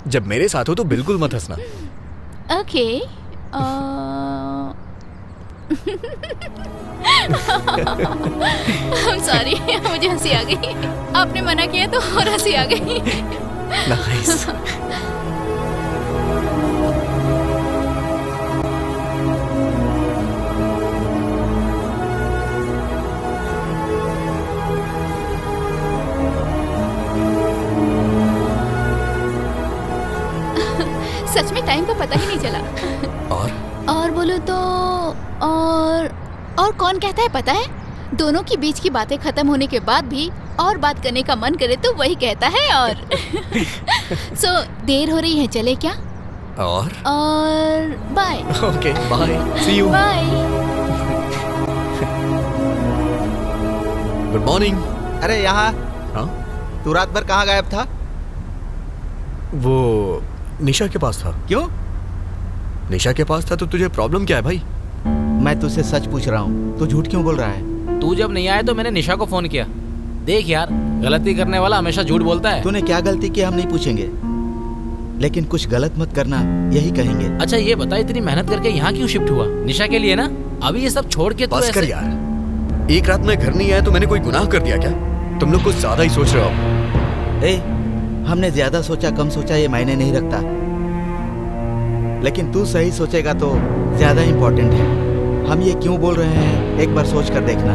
जब मेरे साथ हो तो बिल्कुल मत हंसना। ओके। सॉरी, मुझे हंसी आ गई। आपने मना किया तो और हंसी आ गई। नाइस। सच में टाइम का पता ही नहीं चला। और बोलो तो और कौन कहता है पता है? दोनों के बीच की बातें खत्म होने के बाद भी और बात करने का मन करे तो वही कहता है और। सो देर हो रही है, चले क्या? और bye. Okay bye, see you. Bye. Good morning. अरे यहाँ। हाँ? तू रात भर कहाँ गायब था? वो निशा के पास था। क्यों? निशा के पास था तो तुझे प्रॉब्लम क्या है भाई? मैं तुझसे सच पूछ रहा हूँ, तू झूठ क्यों बोल रहा है? तू जब नहीं आया तो मैंने निशा को फोन किया। देख यार, गलती करने वाला हमेशा झूठ बोलता है। तूने क्या गलती की हम नहीं पूछेंगे, लेकिन कुछ गलत मत करना यही कहेंगे। अच्छा ये बता, इतनी मेहनत करके यहाँ क्यों शिफ्ट हुआ? निशा के लिए ना? अभी ये सब छोड़ के बस कर यार। एक रात में घर नहीं आया तो मैंने कोई गुनाह कर दिया क्या? तुम लोग कुछ ज्यादा ही सोच रहे हो। हमने ज्यादा सोचा कम सोचा ये मायने नहीं रखता, लेकिन तू सही सोचेगा तो ज्यादा इम्पोर्टेंट है। हम ये क्यों बोल रहे हैं एक बार सोच कर देखना।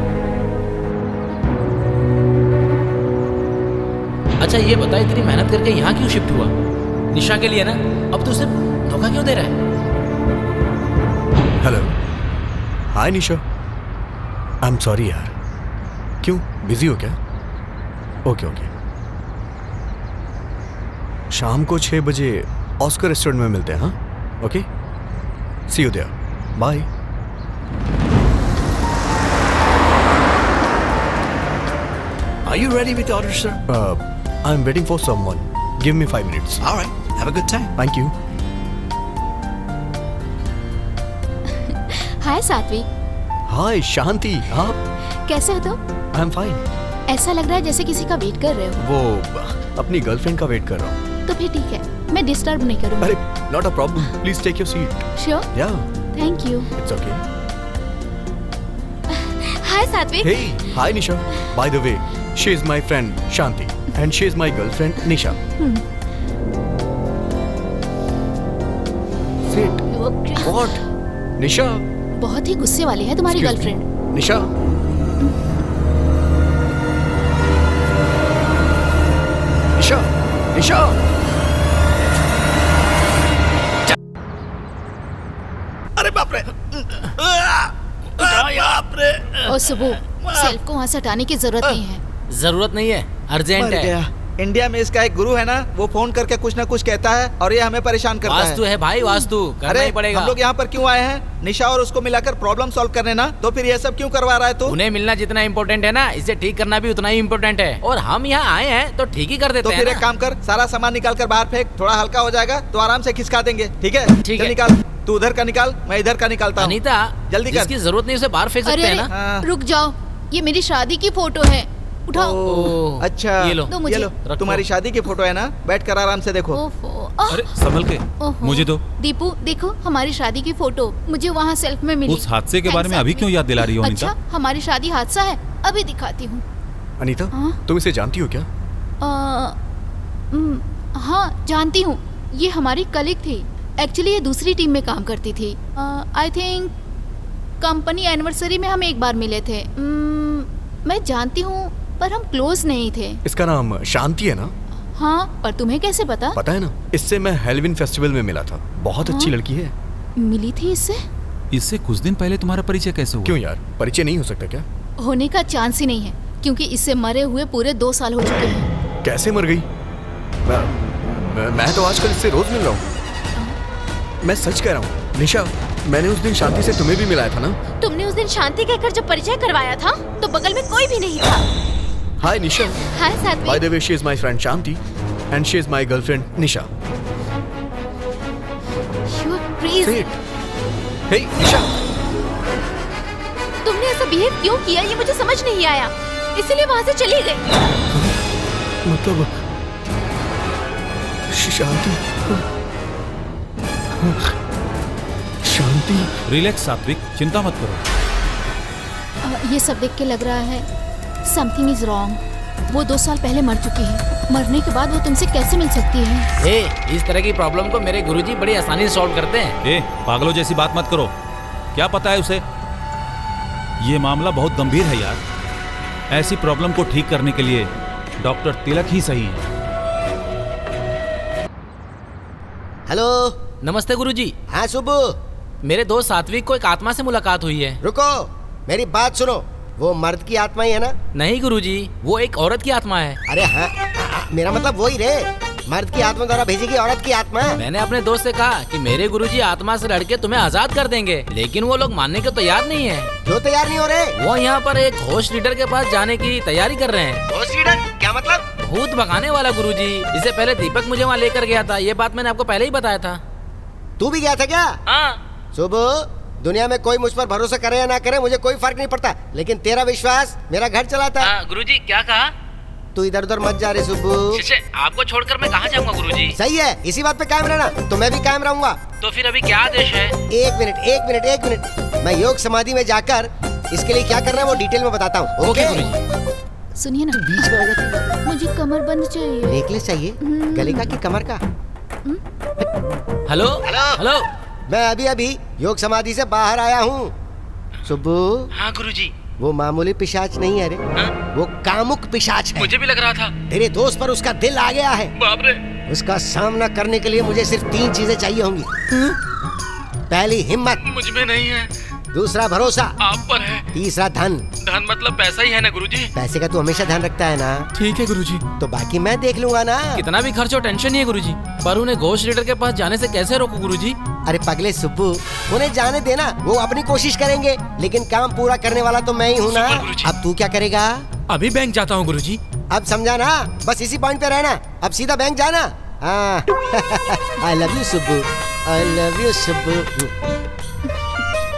अच्छा ये बता, इतनी मेहनत करके यहाँ क्यों शिफ्ट हुआ? निशा के लिए ना? अब तू उसे धोखा क्यों दे रहा है? Hello, hi Nisha. I am sorry यार। क्यों, बिजी हो क्या? ओके ओके, शाम को 6 बजे ऑस्कर रेस्टोरेंट में मिलते हैं। हाँ okay, see you there, bye. Are you ready with the order, sir? I'm waiting for someone. Give me 5 minutes. All right. Have a good time. Thank you. हाय सात्विक। हाय शांति, आप कैसे हो? तो I'm fine. ऐसा लग रहा है जैसे किसी का वेट कर रहे हो। वो अपनी गर्लफ्रेंड का वेट कर रहा हूँ। तो फिर ठीक है, मैं डिस्टर्ब नहीं करूँगी। अरे not a problem. Please take your seat. Sure? Yeah. Thank you. It's okay. हाय सात्विक। Hey, hi Nisha. By the way, she is my friend Shanti and she is my girlfriend Nisha. What? निशा। बहुत ही गुस्से वाली है तुम्हारी Excuse me. Girlfriend. निशा। निशा। निशा। अरे बाप रे, बाप रे। और सुबह सेल्फ को वहाँ से हटाने की जरूरत नहीं है। जरूरत नहीं है, अर्जेंट मर है। गया। इंडिया में इसका एक गुरु है ना, वो फोन करके कुछ ना कुछ कहता है और ये हमें परेशान करता वास्तु है भाई, वास्तु करना अरे ही पड़ेगा। हम लोग यहाँ पर क्यों आए हैं? निशा और उसको मिलाकर प्रॉब्लम सॉल्व करने ना, तो फिर ये सब क्यों करवा रहा है तू? उन्हें मिलना जितना इम्पोर्टेंट है ना, इसे ठीक करना भी उतना ही इम्पोर्टेंट है। और हम यहाँ आए हैं तो ठीक ही कर देते तो हैं फिर ना। एक काम कर, सारा सामान निकाल कर बाहर फेंक, थोड़ा हल्का हो जाएगा तो आराम से खिसका देंगे। ठीक है? ठीक चल है। निकाल, तू उधर का निकाल, मैं इधर का निकालता हूँ। अनीता, जल्दी कर। जिसकी जरूरत नहीं उसे बाहर फेंक सकते अरे हैं ना। अरे, रुक जाओ, ये मेरी शादी की फोटो है, उठाओ। ओह, अच्छा, ये लो, दो मुझे। ये लो, रखो। तुम्हारी शादी की फोटो है ना, बैठ कर आराम से देखो। ओफो, अरे संभल के, ओहो। मुझे दो। दीपू देखो, हमारी शादी की फोटो मुझे वहाँ सेल्फ में मिली। उस हादसे के बारे में Thanks, अभी आदमी। क्यों याद दिला रही हो अनीता? अच्छा, हमारी शादी हादसा है, अभी दिखाती हूँ। अनीता, हाँ? तुम इसे जानती हो क्या? हाँ जानती हूँ, ये हमारी कलीग थी। एक्चुअली ये दूसरी टीम में काम करती थी। आई थिंक कंपनी एनिवर्सरी में हम एक बार मिले थे। मैं जानती हूँ पर हम क्लोज नहीं थे। इसका नाम शांति है ना? हाँ, पर तुम्हें कैसे पता? पता है ना, इससे मैं हेलोवीन फेस्टिवल में मिला था। बहुत अच्छी हाँ? लड़की है। मिली थी इससे? इससे कुछ दिन पहले तुम्हारा परिचय कैसे हुआ? क्यों यार, परिचय नहीं हो सकता क्या? होने का चांस ही नहीं है, क्योंकि इससे मरे हुए पूरे 2 साल हो चुके हैं। कैसे मर गई? मैं तो आजकल इससे रोज मिल रहा हूँ। मैं सच कह रहा हूँ निशा, मैंने उस दिन शांति से तुम्हें भी मिलाया था ना? तुमने उस दिन शांति कहकर जब परिचय करवाया था तो बगल में कोई भी नहीं था। हाय निशा। हाय सात्विक। By the way, she is my friend Shanti and she is my girlfriend Nisha. You are crazy। हे निशा। तुमने ऐसा बिहेव क्यों किया ये मुझे समझ नहीं आया, इसीलिए वहाँ से चली गई। मतलब शांति। शांति। रिलैक्स सात्विक, चिंता मत करो। ये सब देख के लग रहा है समथिंग इज रॉन्ग। वो 2 साल पहले मर चुकी है, मरने के बाद वो तुमसे कैसे मिल सकती है? ए, इस तरह की प्रॉब्लम को मेरे गुरुजी बड़ी आसानी से सॉल्व करते हैं। ए, पागलों जैसी बात मत करो। क्या पता है उसे? ये मामला बहुत गंभीर है यार। ऐसी प्रॉब्लम को ठीक करने के लिए डॉक्टर तिलक ही सही है। हेलो। नमस्ते गुरुजी। हाँ सुब्बू। मेरे दोस्त सात्विक को एक आत्मा से मुलाकात हुई है। रुको, मेरी बात सुनो। वो मर्द की आत्मा ही है ना? नहीं गुरुजी, वो एक औरत की आत्मा है। अरे हाँ, मेरा मतलब वही रे, मर्द की आत्मा द्वारा भेजी गई औरत की आत्मा। मैंने अपने दोस्त से कहा कि मेरे गुरुजी आत्मा से लड़के तुम्हें आजाद कर देंगे, लेकिन वो लोग मानने को तैयार नहीं है। क्यों तैयार नहीं हो रहे? वो यहाँ पर एक होस्ट लीडर के पास जाने की तैयारी कर रहे हैं। होस्ट लीडर क्या मतलब? भूत भगाने वाला गुरुजी। इससे पहले दीपक मुझे वहाँ लेकर गया था, ये बात मैंने आपको पहले ही बताया था। तू भी गया था क्या? हाँ। सुबह, दुनिया में कोई मुझ पर भरोसा करे या ना करे मुझे कोई फर्क नहीं पड़ता, लेकिन तेरा विश्वास मेरा घर चलाता है। गुरुजी क्या कहा? तू इधर उधर मत जा रे सुब्बू। आपको छोड़कर मैं कहाँ जाऊँगा गुरुजी? सही है, इसी बात पे कायम रहना, तो मैं भी कायम रहूंगा। तो फिर अभी क्या आदेश है? एक मिनट, मैं योग समाधि में जाकर इसके लिए क्या करना है वो डिटेल में बताता हूँ। ओके गुरुजी। सुनिए ना, बीच में आ जाती। मुझे कमरबंद चाहिए। नेकलेस चाहिए? गले का कि कमर का? Hello hello. मैं अभी योग समाधि से बाहर आया हूँ। सुब्बू। हाँ गुरुजी। वो मामूली पिशाच नहीं है रे, वो कामुक पिशाच है। मुझे भी लग रहा था। तेरे दोस्त पर उसका दिल आ गया है। बाप रे। उसका सामना करने के लिए मुझे सिर्फ 3 चीजें चाहिए होंगी। पहली हिम्मत, मुझ में नहीं है। दूसरा भरोसा, आप पर है। तीसरा धन। धन मतलब पैसा ही है ना गुरुजी? पैसे का तू हमेशा ध्यान रखता है ना? ठीक है गुरुजी। तो बाकी मैं देख लूंगा ना। कितना भी खर्च हो टेंशन नहीं है गुरुजी, पर उन्हें घोष लीडर के पास जाने से कैसे रोकूं गुरुजी? अरे पगले सुब्बू, उन्हें जाने देना, वो अपनी कोशिश करेंगे, लेकिन काम पूरा करने वाला तो मैं ही हूँ ना। अब तू क्या करेगा? अभी बैंक जाता हूँ गुरुजी। अब समझा ना, बस इसी पॉइंट पे रहना, अब सीधा बैंक जाना। I love you Subbu, I love you Subbu.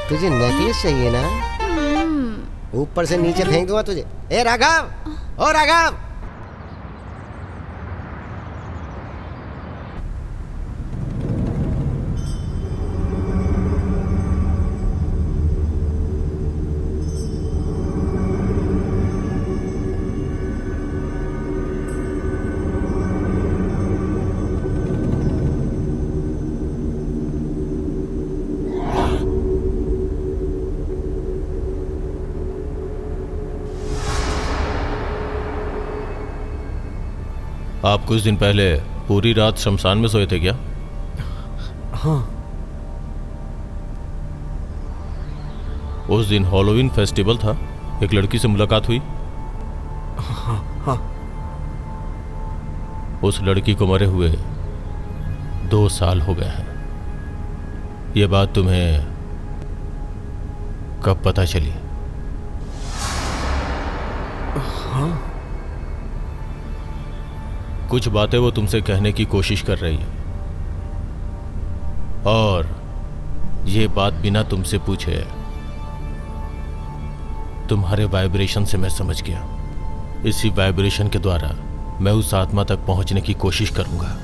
तुझे नेकलेस चाहिए ना? ऊपर से नीचे फेंक दूंगा तुझे। ए राघव, ओ राघव। आप कुछ दिन पहले पूरी रात शमशान में सोए थे क्या? हाँ। उस दिन हॉलोवीन फेस्टिवल था, एक लड़की से मुलाकात हुई। हाँ हाँ। उस लड़की को मरे हुए 2 साल हो गए हैं। ये बात तुम्हें कब पता चली? हाँ। कुछ बातें वो तुमसे कहने की कोशिश कर रही है, और ये बात बिना तुमसे पूछे तुम्हारे वाइब्रेशन से मैं समझ गया। इसी वाइब्रेशन के द्वारा मैं उस आत्मा तक पहुंचने की कोशिश करूंगा।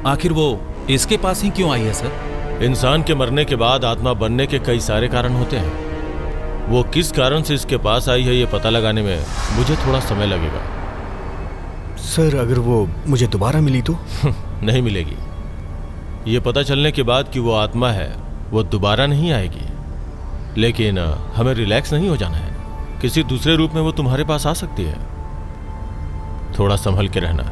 आखिर वो इसके पास ही क्यों आई है सर? इंसान के मरने के बाद आत्मा बनने के कई सारे कारण होते हैं। वो किस कारण से इसके पास आई है ये पता लगाने में मुझे थोड़ा समय लगेगा। सर, अगर वो मुझे दोबारा मिली तो? नहीं मिलेगी। ये पता चलने के बाद कि वो आत्मा है, वो दोबारा नहीं आएगी। लेकिन हमें रिलैक्स नहीं हो जाना है। किसी दूसरे रूप में वो तुम्हारे पास आ सकती है। थोड़ा संभल के रहना।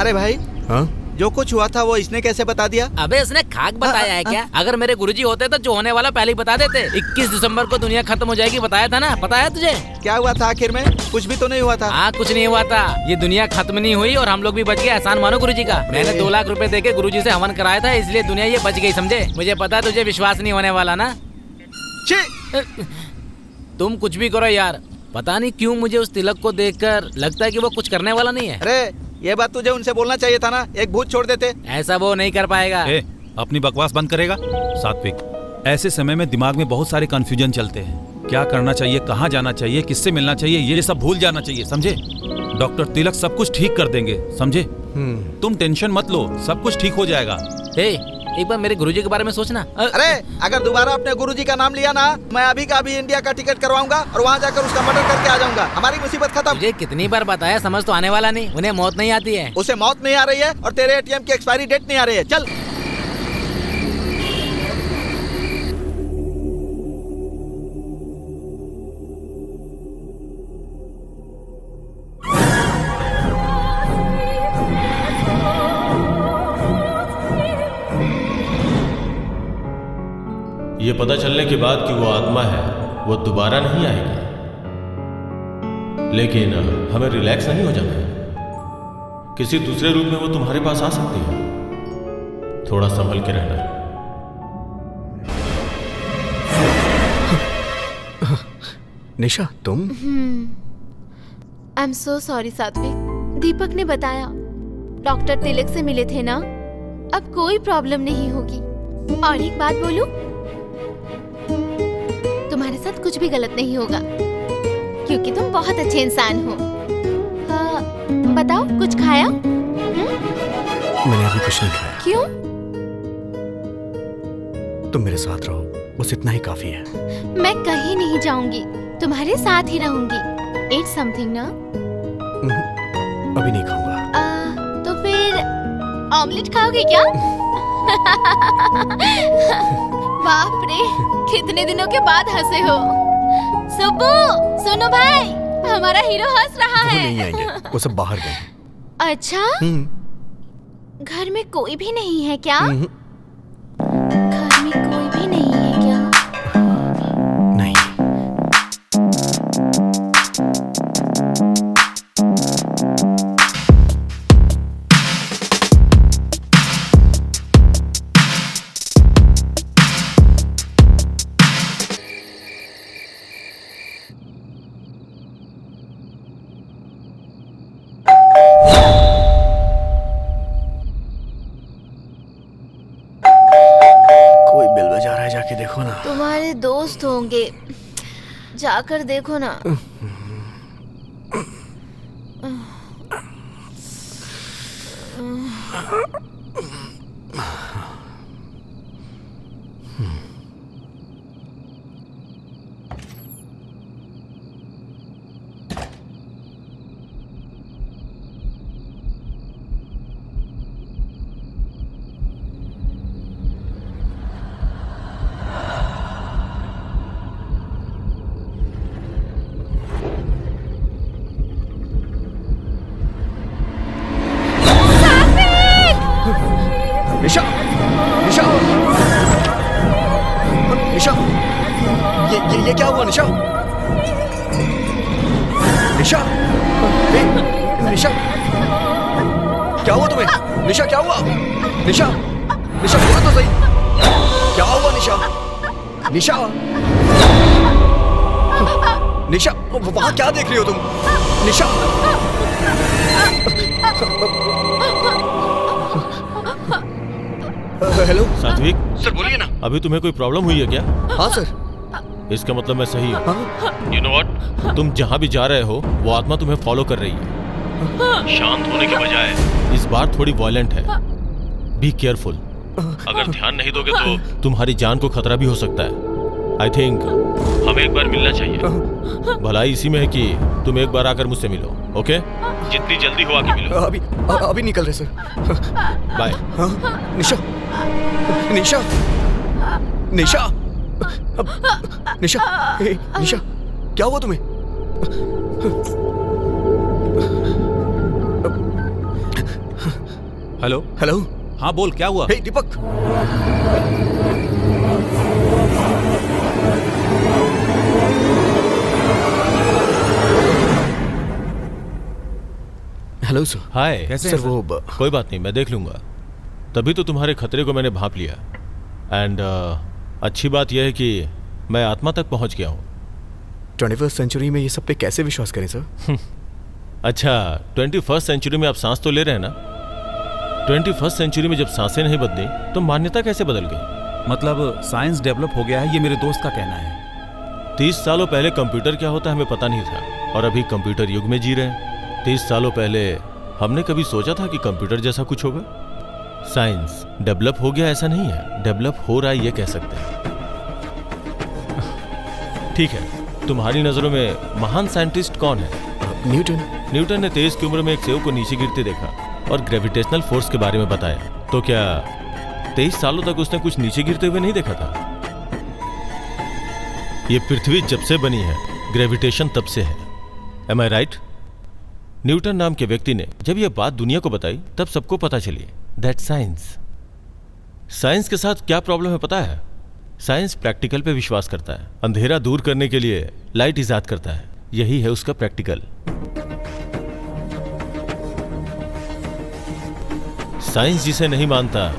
अरे भाई, हाँ? जो कुछ हुआ था वो इसने कैसे बता दिया? अबे इसने खाक बताया है क्या? अगर मेरे गुरुजी होते तो जो होने वाला पहले ही बता देते। 21 दिसंबर को दुनिया खत्म हो जाएगी, बताया था ना? पता है तुझे? क्या हुआ था आखिर में? कुछ भी तो नहीं हुआ था। हाँ, कुछ नहीं हुआ था। ये दुनिया खत्म नहीं हुई और हम लोग भी बच गए। एहसान मानो गुरुजी का। मैंने 2 लाख रुपए देके गुरुजी से हवन कराया था, इसलिए दुनिया ये बच गई, समझे? मुझे पता है तुझे विश्वास नहीं होने वाला ना। तुम कुछ भी करो यार, पता नहीं क्यों मुझे उस तिलक को देखकर लगता है कि वो कुछ करने वाला नहीं है। अरे ये बात तुझे उनसे बोलना चाहिए था ना, एक भूत छोड़ देते। ऐसा वो नहीं कर पाएगा। अपनी बकवास बंद करेगा? सात्विक, ऐसे समय में दिमाग में बहुत सारे कंफ्यूजन चलते हैं। क्या करना चाहिए, कहाँ जाना चाहिए, किससे मिलना चाहिए, ये सब भूल जाना चाहिए, समझे? डॉक्टर तिलक सब कुछ ठीक कर देंगे, समझे? तुम टेंशन मत लो, सब कुछ ठीक हो जाएगा। एक बार मेरे गुरुजी के बारे में सोचना। अरे अगर दोबारा अपने गुरुजी का नाम लिया ना, मैं अभी का अभी इंडिया का टिकट करवाऊंगा और वहाँ जाकर उसका मर्डर करके आ जाऊंगा। हमारी मुसीबत खत्म। मुझे कितनी बार बताया, समझ तो आने वाला नहीं। उन्हें मौत नहीं आती है। उसे मौत नहीं आ रही है और तेरे एटीएम की एक्सपायरी डेट नहीं आ रही है। चल। ये पता चलने के बाद कि वो आत्मा है, वो दोबारा नहीं आएगी। लेकिन हमें रिलैक्स नहीं हो जाना है। किसी दूसरे रूप में वो तुम्हारे पास आ सकती है। थोड़ा संभल के रहना। निशा, तुम? आई एम सो सॉरी सात्विक। दीपक ने बताया, डॉक्टर तिलक से मिले थे ना, अब कोई प्रॉब्लम नहीं होगी। और एक बात बोलूं, तुम्हारे साथ कुछ भी गलत नहीं होगा, क्योंकि तुम बहुत अच्छे इंसान हो। बताओ, कुछ खाया? मैंने अभी कुछ नहीं खाया। क्यों? तुम मेरे साथ रहो, बस इतना ही काफी है। मैं कहीं नहीं जाऊंगी, तुम्हारे साथ ही रहूंगी। Eat something ना? अभी नहीं खाऊंगा। तो फिर ऑमलेट खाओगे क्या? बाप रे, कितने दिनों के बाद हंसे हो। सुब्बू, सुनो भाई, हमारा हीरो हंस रहा है। वो नहीं आएंगे, वो सब बाहर गए। अच्छा? घर में कोई भी नहीं है क्या? घर में कोई भी नहीं है क्या? नहीं। जाके देखो ना। तुम्हारे दोस्त होंगे, जाकर देखो ना। निशा, निशा, निशा, ये क्या हुआ निशा? निशा, निशा, क्या हुआ तुम्हें? निशा क्या हुआ? निशा, निशा बोलो तो सही, क्या हुआ निशा? निशा, निशा, वहां क्या देख रही हो तुम? निशा, हेलो सात्विक, सर बोलिए ना। अभी तुम्हें कोई प्रॉब्लम हुई है क्या? हाँ सर। इसका मतलब मैं सही हूँ। You know what? तुम जहाँ भी जा रहे हो वो आत्मा तुम्हें फॉलो कर रही है। शांत होने के बजाय इस बार थोड़ी वायलेंट है। Be careful. अगर ध्यान नहीं दोगे तो तुम्हारी जान को खतरा भी हो सकता है। आई थिंक हमें एक बार मिलना चाहिए। भलाई इसी में है कि तुम एक बार आकर मुझसे मिलो, ओके? जितनी जल्दी हो आके मिलो। अभी निकल रहे सर। बाय। निशा, निशा, निशा, निशा, निशा, क्या हुआ तुम्हें? हेलो हेलो, हाँ बोल, क्या हुआ? हे दीपक, हेलो सर। हाय। कैसे सर हैं वो कोई बात नहीं, मैं देख लूंगा। तभी तो तुम्हारे खतरे को मैंने भांप लिया। एंड अच्छी बात यह है कि मैं आत्मा तक पहुंच गया हूँ। 21st सेंचुरी में ये सब पे कैसे विश्वास करें सर? अच्छा, 21st सेंचुरी में आप सांस तो ले रहे हैं ना? 21st सेंचुरी में जब सांसें नहीं बदली तो मान्यता कैसे बदल गई? मतलब साइंस डेवलप हो गया है, ये मेरे दोस्त का कहना है। 30 सालों पहले कंप्यूटर क्या होता है हमें पता नहीं था, और अभी कंप्यूटर युग में जी रहे हैं। 30 सालों पहले हमने कभी सोचा था कि कंप्यूटर जैसा कुछ होगा? साइंस डेवलप हो गया ऐसा नहीं है, डेवलप हो रहा है ये कह सकते हैं। ठीक है, तुम्हारी नजरों में महान साइंटिस्ट कौन है? न्यूटन। न्यूटन ने 23 की उम्र में एक सेव को नीचे गिरते देखा और ग्रेविटेशनल फोर्स के बारे में बताया। तो क्या 23 सालों तक उसने कुछ नीचे गिरते हुए नहीं देखा था? ये पृथ्वी जब से बनी है, ग्रेविटेशन तब से है। Am I right? न्यूटन नाम के व्यक्ति ने जब यह बात दुनिया को बताई तब सबको पता चली दैट साइंस। साइंस के साथ क्या प्रॉब्लम है पता है? साइंस प्रैक्टिकल पे विश्वास करता है। अंधेरा दूर करने के लिए लाइट इजाद करता है, यही है उसका प्रैक्टिकल। साइंस जिसे नहीं मानता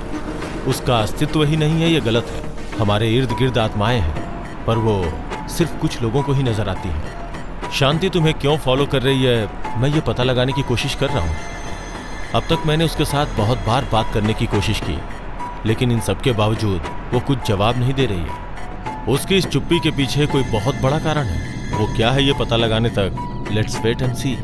उसका अस्तित्व ही नहीं है, यह गलत है। हमारे इर्द गिर्द आत्माएं हैं, पर वो सिर्फ कुछ लोगों को ही नजर आती हैं। शांति तुम्हें क्यों फॉलो कर रही है, मैं ये पता लगाने की कोशिश कर रहा हूँ। अब तक मैंने उसके साथ बहुत बार बात करने की कोशिश की, लेकिन इन सब के बावजूद वो कुछ जवाब नहीं दे रही है। उसकी इस चुप्पी के पीछे कोई बहुत बड़ा कारण है। वो क्या है ये पता लगाने तक लेट्स वेट एंड सी।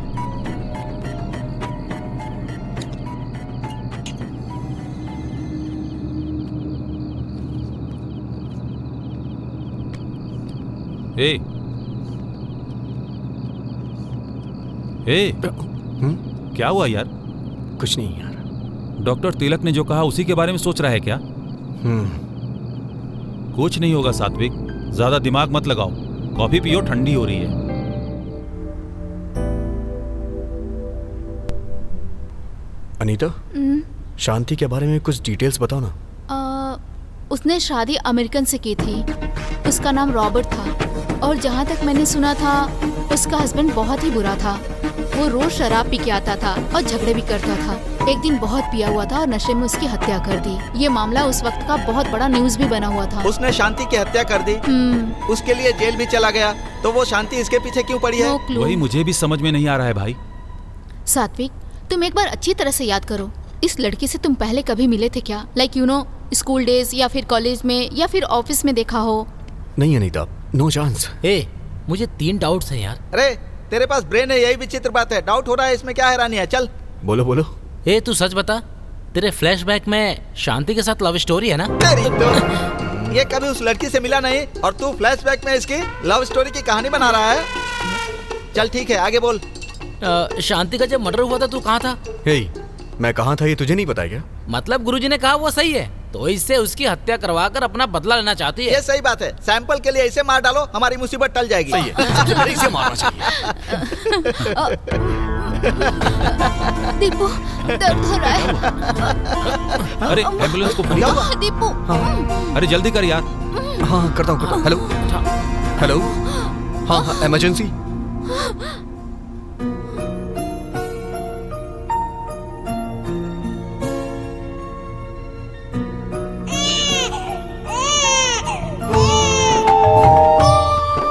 क्या हुआ यार? कुछ नहीं यार। डॉक्टर तिलक ने जो कहा उसी के बारे में सोच रहा है क्या? कुछ नहीं होगा सात्विक, ज्यादा दिमाग मत लगाओ। कॉफी पियो, ठंडी हो रही है। अनीता, शांति के बारे में कुछ डिटेल्स बताओ ना। उसने शादी अमेरिकन से की थी। उसका नाम रॉबर्ट था, और जहाँ तक मैंने सुना था उसका हस्बैंड बहुत ही बुरा था। वो रोज शराब पी के आता था और झगड़े भी करता था। एक दिन बहुत पिया हुआ था और नशे में उसकी हत्या कर दी। ये मामला उस वक्त का बहुत बड़ा न्यूज़ भी बना हुआ था। उसने शांति की हत्या कर दी, उसके लिए जेल भी चला गया, तो वो शांति इसके पीछे क्यों पड़ी है? वही मुझे भी समझ में नहीं आ रहा है भाई। सात्विक, तुम एक बार अच्छी तरह से याद करो, इस लड़की से तुम पहले कभी मिले थे क्या? Like you know, school days या फिर कॉलेज में या फिर ऑफिस में देखा हो? नहीं अनीता, नो चांस। मुझे 3 डाउट्स हैं यार। अरे तेरे पास ब्रेन है, यही विचित्र बात है। डाउट हो रहा है, इसमें क्या हैरानी है? चल बोलो बोलो। तू सच बता, तेरे फ्लैशबैक में शांति के साथ लव स्टोरी है ना? तेरी तो ये कभी उस लड़की से मिला नहीं और तू फ्लैशबैक में इसकी लव स्टोरी की कहानी बना रहा है। चल ठीक है, आगे बोल। शांति का जब मर्डर हुआ था तू कहाँ था? हे, मैं कहाँ था ये तुझे नहीं पता क्या? मतलब गुरुजी ने कहा वो सही है, तो इससे उसकी हत्या करवा कर अपना बदला लेना चाहती है। ये सही बात है। सैंपल के लिए इसे मार डालो, हमारी मुसीबत टल जाएगी। सही है, सबसे पहले इसे मारना चाहिए। दीपू, दर्द हो रहा है। अरे एम्बुलेंस को बुलाओ। दीपू, अरे जल्दी कर यार। हाँ करता हूँ। हेलो हेलो, हाँ इमरजेंसी।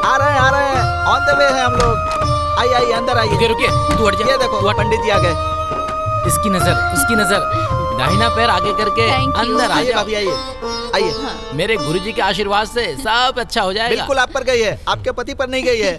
आ रहे हैं, ऑन द वे है हम लोग। आइए अंदर आइए। रुकिए, तू हट जा। ये देखो पंडित जी आ गए। उसकी नजर दाहिना पैर आगे करके अंदर आ जाओ। भाभी आइए। मेरे गुरुजी के आशीर्वाद से सब अच्छा हो जाएगा। बिल्कुल आप पर गई है, आपके पति पर नहीं गई है।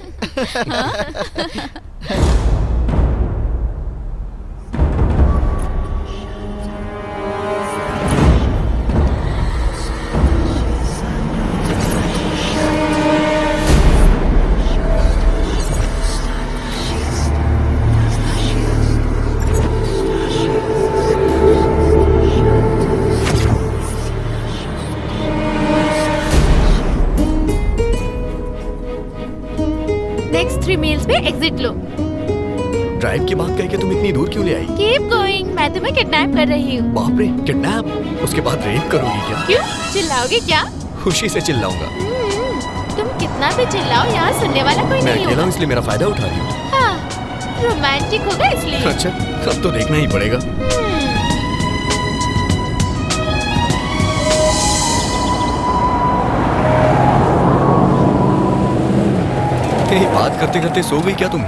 नेक्स्ट 3 मील्स पे एग्जिट लो। ड्राइव की बात कह के तुम इतनी दूर क्यों ले आई? कीप गोइंग, मैं तुम्हें किडनैप कर रही हूँ। बाप रे, किडनैप? उसके बाद रेप करोगी क्या? क्यों, चिल्लाओगे क्या? खुशी से चिल्लाऊंगा। तुम कितना भी चिल्लाओ, यहाँ सुनने वाला कोई मैं नहीं अकेला होगा। हूँ इसलिए मेरा फायदा उठा रही हूँ। हाँ, रोमांटिक होगा इसलिए। अच्छा, अब तो देखना ही पड़ेगा। बात करते करते सो गई क्या तुम?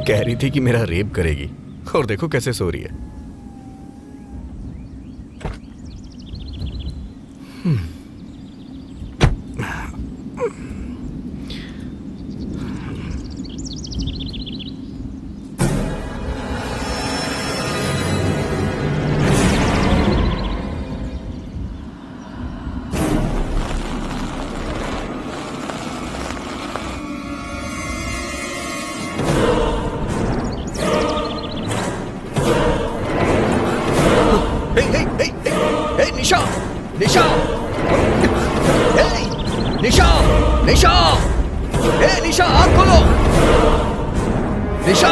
कह रही थी कि मेरा रेप करेगी और देखो कैसे सो रही है। निशा, निशा, निशा, निशा, निशा, आँख खोलो, निशा।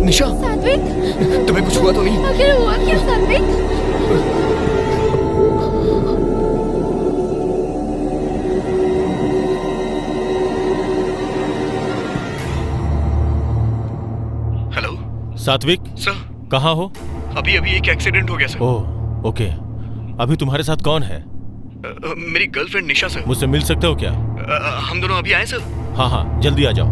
निशा, सात्विक, तुम्हें कुछ हुआ तो नहीं? आखिर हुआ क्या सात्विक? सात्विक सर, कहाँ हो? अभी एक एक्सीडेंट हो गया सर। ओह ओके, अभी तुम्हारे साथ कौन है? मेरी गर्लफ्रेंड निशा सर। मुझसे मिल सकते हो क्या? हम दोनों अभी आए सर। हाँ जल्दी आ जाओ।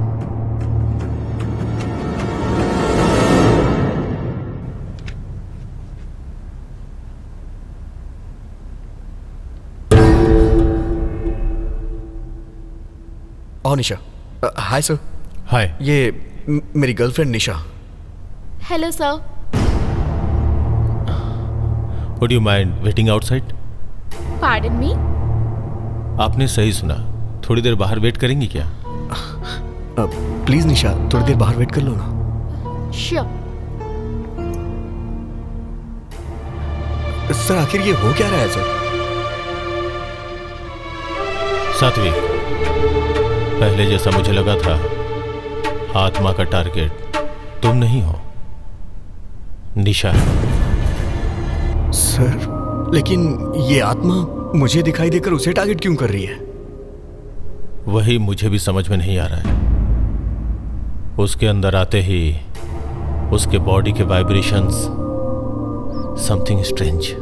और निशा। Hi sir. हाय। ये मेरी girlfriend Nisha. Hello sir. Would you mind waiting outside? Pardon me? आपने सही सुना, थोड़ी देर बाहर वेट करेंगी क्या? प्लीज निशा, थोड़ी देर बाहर वेट कर लो ना। श्योर। सर आखिर ये हो क्या रहा है सर? सात्विक, पहले जैसा मुझे लगा था आत्मा का टारगेट तुम नहीं हो, निशा है। सर लेकिन ये आत्मा मुझे दिखाई देकर उसे टारगेट क्यों कर रही है? वही मुझे भी समझ में नहीं आ रहा है। उसके अंदर आते ही उसके बॉडी के वाइब्रेशंस, समथिंग स्ट्रेंज।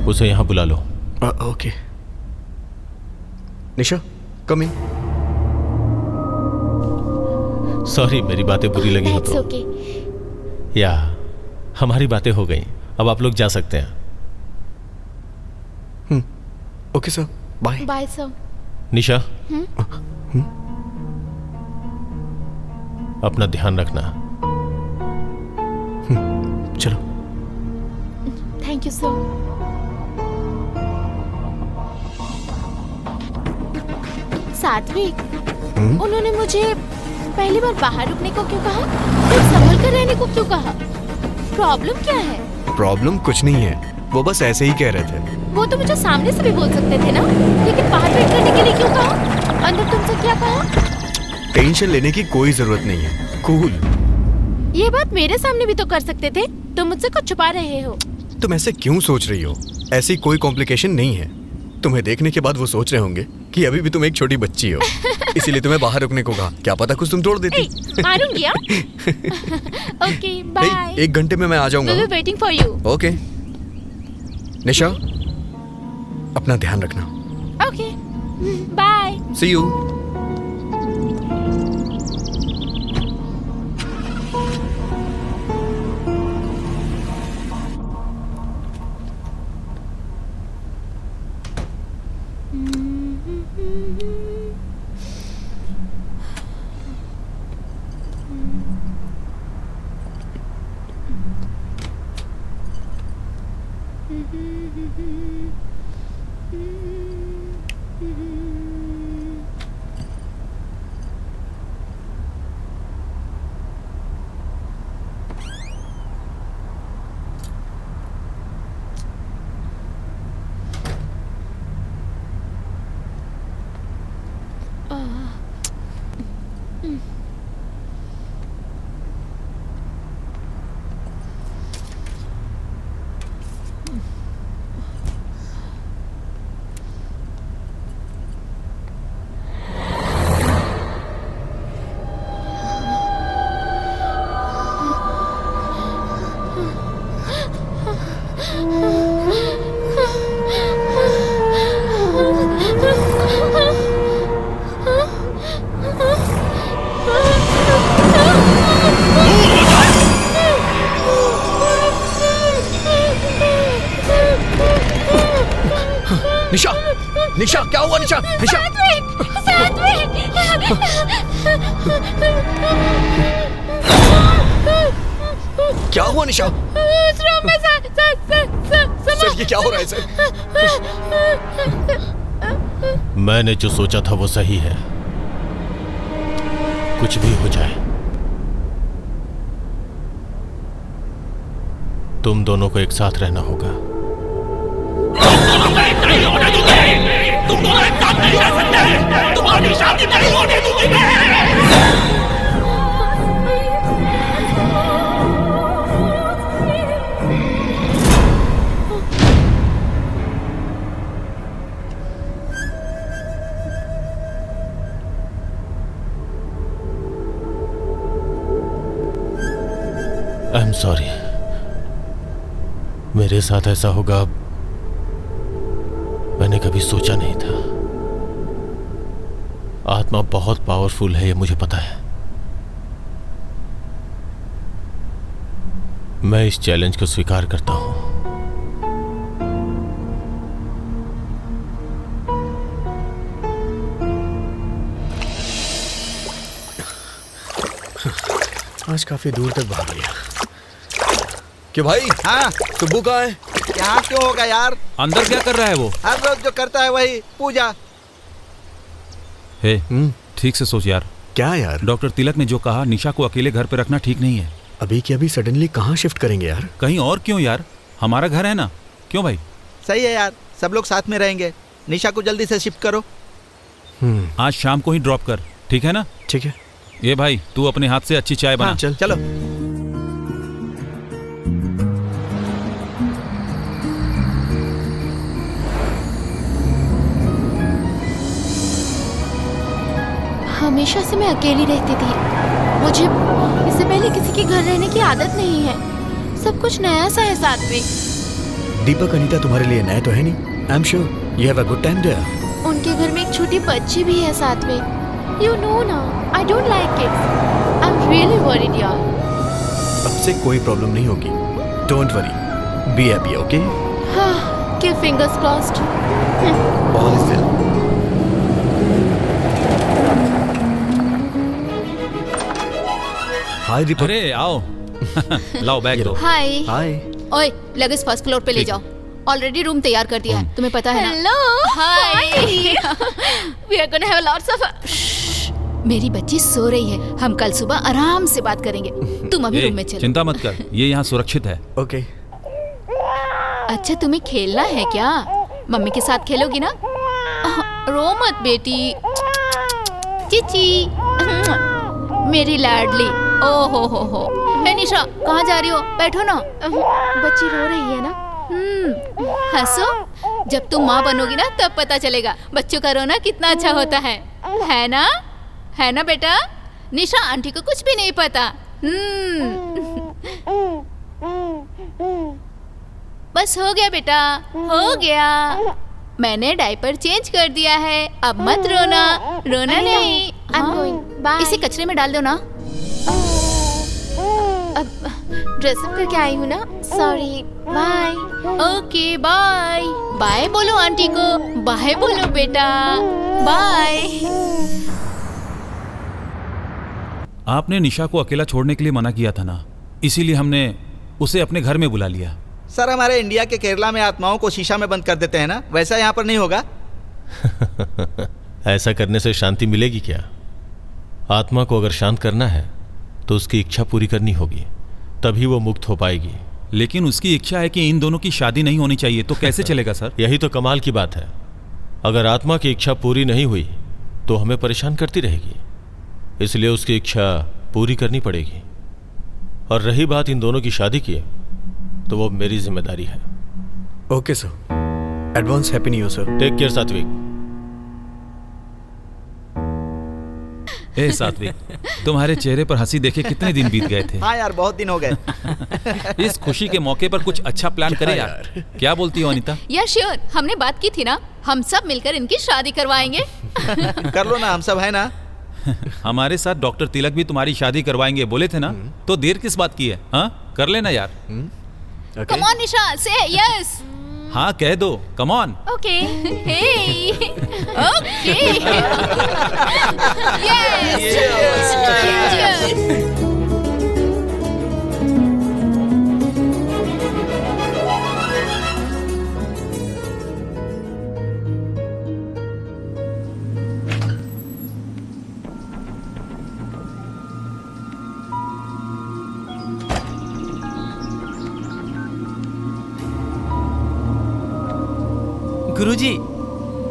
उसे यहां बुला लो। ओके। निशा, कम इन। सॉरी, मेरी बातें बुरी लगी हो That's तो। okay. या हमारी बातें हो गई, अब आप लोग जा सकते हैं। Okay sir, bye. Bye, sir. Nisha, अपना ध्यान रखना। चलो। Thank you, sir. सात्विक, उन्होंने मुझे पहली बार बाहर रुकने को क्यों कहा? फिर संभल कर रहने को क्यों कहा? प्रॉब्लम क्या है? प्रॉब्लम कुछ नहीं है, वो बस ऐसे ही कह रहे थे। वो तो मुझे सामने से भी बोल सकते थे ना, लेकिन बाहर वेट करने के लिए क्यों कहा? अंदर तुमसे क्या कहा? टेंशन लेने की कोई जरूरत नहीं है, कूल। ये बात मेरे सामने भी तो कर सकते थे, तुम मुझसे कुछ छुपा रहे हो। तुम ऐसे क्यों सोच रही हो? ऐसी कोई कॉम्प्लिकेशन नहीं है। तुम्हें देखने के बाद वो सोच रहे होंगे कि अभी भी तुम एक छोटी बच्ची हो, इसीलिए तुम्हें बाहर रुकने को कहा। क्या पता कुछ तुम तोड़ देती। मारूंगी यार। Okay, bye. 1 घंटे में मैं आ जाऊंगा। We'll be waiting for you. Okay. Nisha, अपना ध्यान रखना। Okay, bye. See you. Nisha, Nisha, क्या हुआ? निशा, निशा। क्या हुआ निशा? सर, ये क्या हो रहा है सर? मैंने जो सोचा था वो सही है। कुछ भी हो जाए, तुम दोनों को एक साथ रहना होगा। तुम दोनों एक साथ नहीं रह सकते। तुम्हारी शादी नहीं होने दूंगी मैं। आई एम सॉरी, मेरे साथ ऐसा होगा मैंने कभी सोचा नहीं था। आत्मा बहुत पावरफुल है, ये मुझे पता है। मैं इस चैलेंज को स्वीकार करता हूं। आज काफी दूर तक भाग लिया। कि भाई, हाँ, सुब्बू कहाँ है? यहाँ क्यों होगा यार? अंदर क्या कर रहा है वो? हर रोज जो करता है वही, पूजा। हे, ठीक से सोच यार। क्या यार? डॉक्टर तिलक ने जो कहा, निशा को अकेले घर पे रखना ठीक नहीं है। अभी के अभी सडनली कहाँ शिफ्ट करेंगे यार? कहीं और क्यों यार, हमारा घर है ना। क्यों भाई? सही है यार, सब लोग साथ में रहेंगे। निशा को जल्दी से शिफ्ट करो। आज शाम को ही ड्रॉप कर, ठीक है ना? ठीक है। ये भाई, तू अपने हाथ से अच्छी चाय बना। हाँ, चलो। हमेशा से मैं अकेली रहती थी। मुझे इससे पहले किसी के घर रहने की आदत नहीं है। सब कुछ नया सा है सात्विक। दीपक, अनीता तुम्हारे लिए नया तो है नहीं। I am sure you have a good time there. उनके घर में एक छोटी छोटे बच्चे भी है साथ में। यू नो ना, I don't like kids. I am really worried यार। अब से कोई प्रॉब्लम नहीं होगी। Don't worry, be happy, okay? हाँ, keep fingers crossed. All is well. Hi Deepak. अरे आओ। लाओ बैग दो। हाय। हाय। ओए, लगेज फर्स्ट फ्लोर पे ले जाओ। ऑलरेडी रूम तैयार कर दिया है, तुम्हें पता है ना? Hello, hi. We are gonna have lots of. मेरी बच्ची सो रही है, हम कल सुबह आराम से बात करेंगे। तुम अभी रूम में चलो। चिंता मत कर, ये यहाँ सुरक्षित है। ओके। अच्छा, तुम्हें खेलना है क्या? मम्मी के साथ खेलोगी ना? रो मत बेटी। चिची, मेरी लाडली। ओ हो। हे निशा, कहाँ जा रही हो? बैठो ना। बच्ची रो रही है ना? हंसो, जब तुम माँ बनोगी ना तब पता चलेगा बच्चों का रोना कितना अच्छा होता है ना? है ना बेटा? निशा आंटी को कुछ भी नहीं पता। बस हो गया बेटा, हो गया। मैंने डायपर चेंज कर दिया है, अब मत रोना। रोना नहीं। I'm going. Bye. इसे कचरे में डाल दो ना। अब ड्रेसअप करके आई हूँ ना, sorry. Bye. Okay bye. Bye बोलो आंटी को। बाय बोलो बेटा। बाय। आपने निशा को अकेला छोड़ने के लिए मना किया था ना, इसीलिए हमने उसे अपने घर में बुला लिया। सर, हमारे इंडिया के केरला में आत्माओं को शीशा में बंद कर देते हैं ना, वैसा यहाँ पर नहीं होगा? ऐसा करने से शांति मिलेगी क्या? आत्मा को अगर शांत करना है तो उसकी इच्छा पूरी करनी होगी, तभी वो मुक्त हो पाएगी। लेकिन उसकी इच्छा है कि इन दोनों की शादी नहीं होनी चाहिए, तो कैसे चलेगा सर? यही तो कमाल की बात है। अगर आत्मा की इच्छा पूरी नहीं हुई तो हमें परेशान करती रहेगी, इसलिए उसकी इच्छा पूरी करनी पड़ेगी। और रही बात इन दोनों की शादी की, तो वो मेरी जिम्मेदारी है। Okay sir. Advance happy new year sir. Take care Satvik. ए सात्विक, तुम्हारे चेहरे पर हंसी देखे कितने दिन बीत गए थे। हाँ यार, बहुत दिन हो गए। इस खुशी के मौके पर कुछ अच्छा प्लान करें यार। क्या बोलती हो अनीता? या श्योर, हमने बात की थी ना, हम सब मिलकर इनकी शादी करवाएंगे। कर लो ना, हम सब है ना। हमारे साथ डॉक्टर तिलक भी तुम्हारी शादी करवाएंगे बोले थे ना, तो देर किस बात की है? हाँ, कर लेना यार। कम ऑन निशा, से यस। हाँ कह दो, come on. Okay. Hey, okay. Yes. Guruji,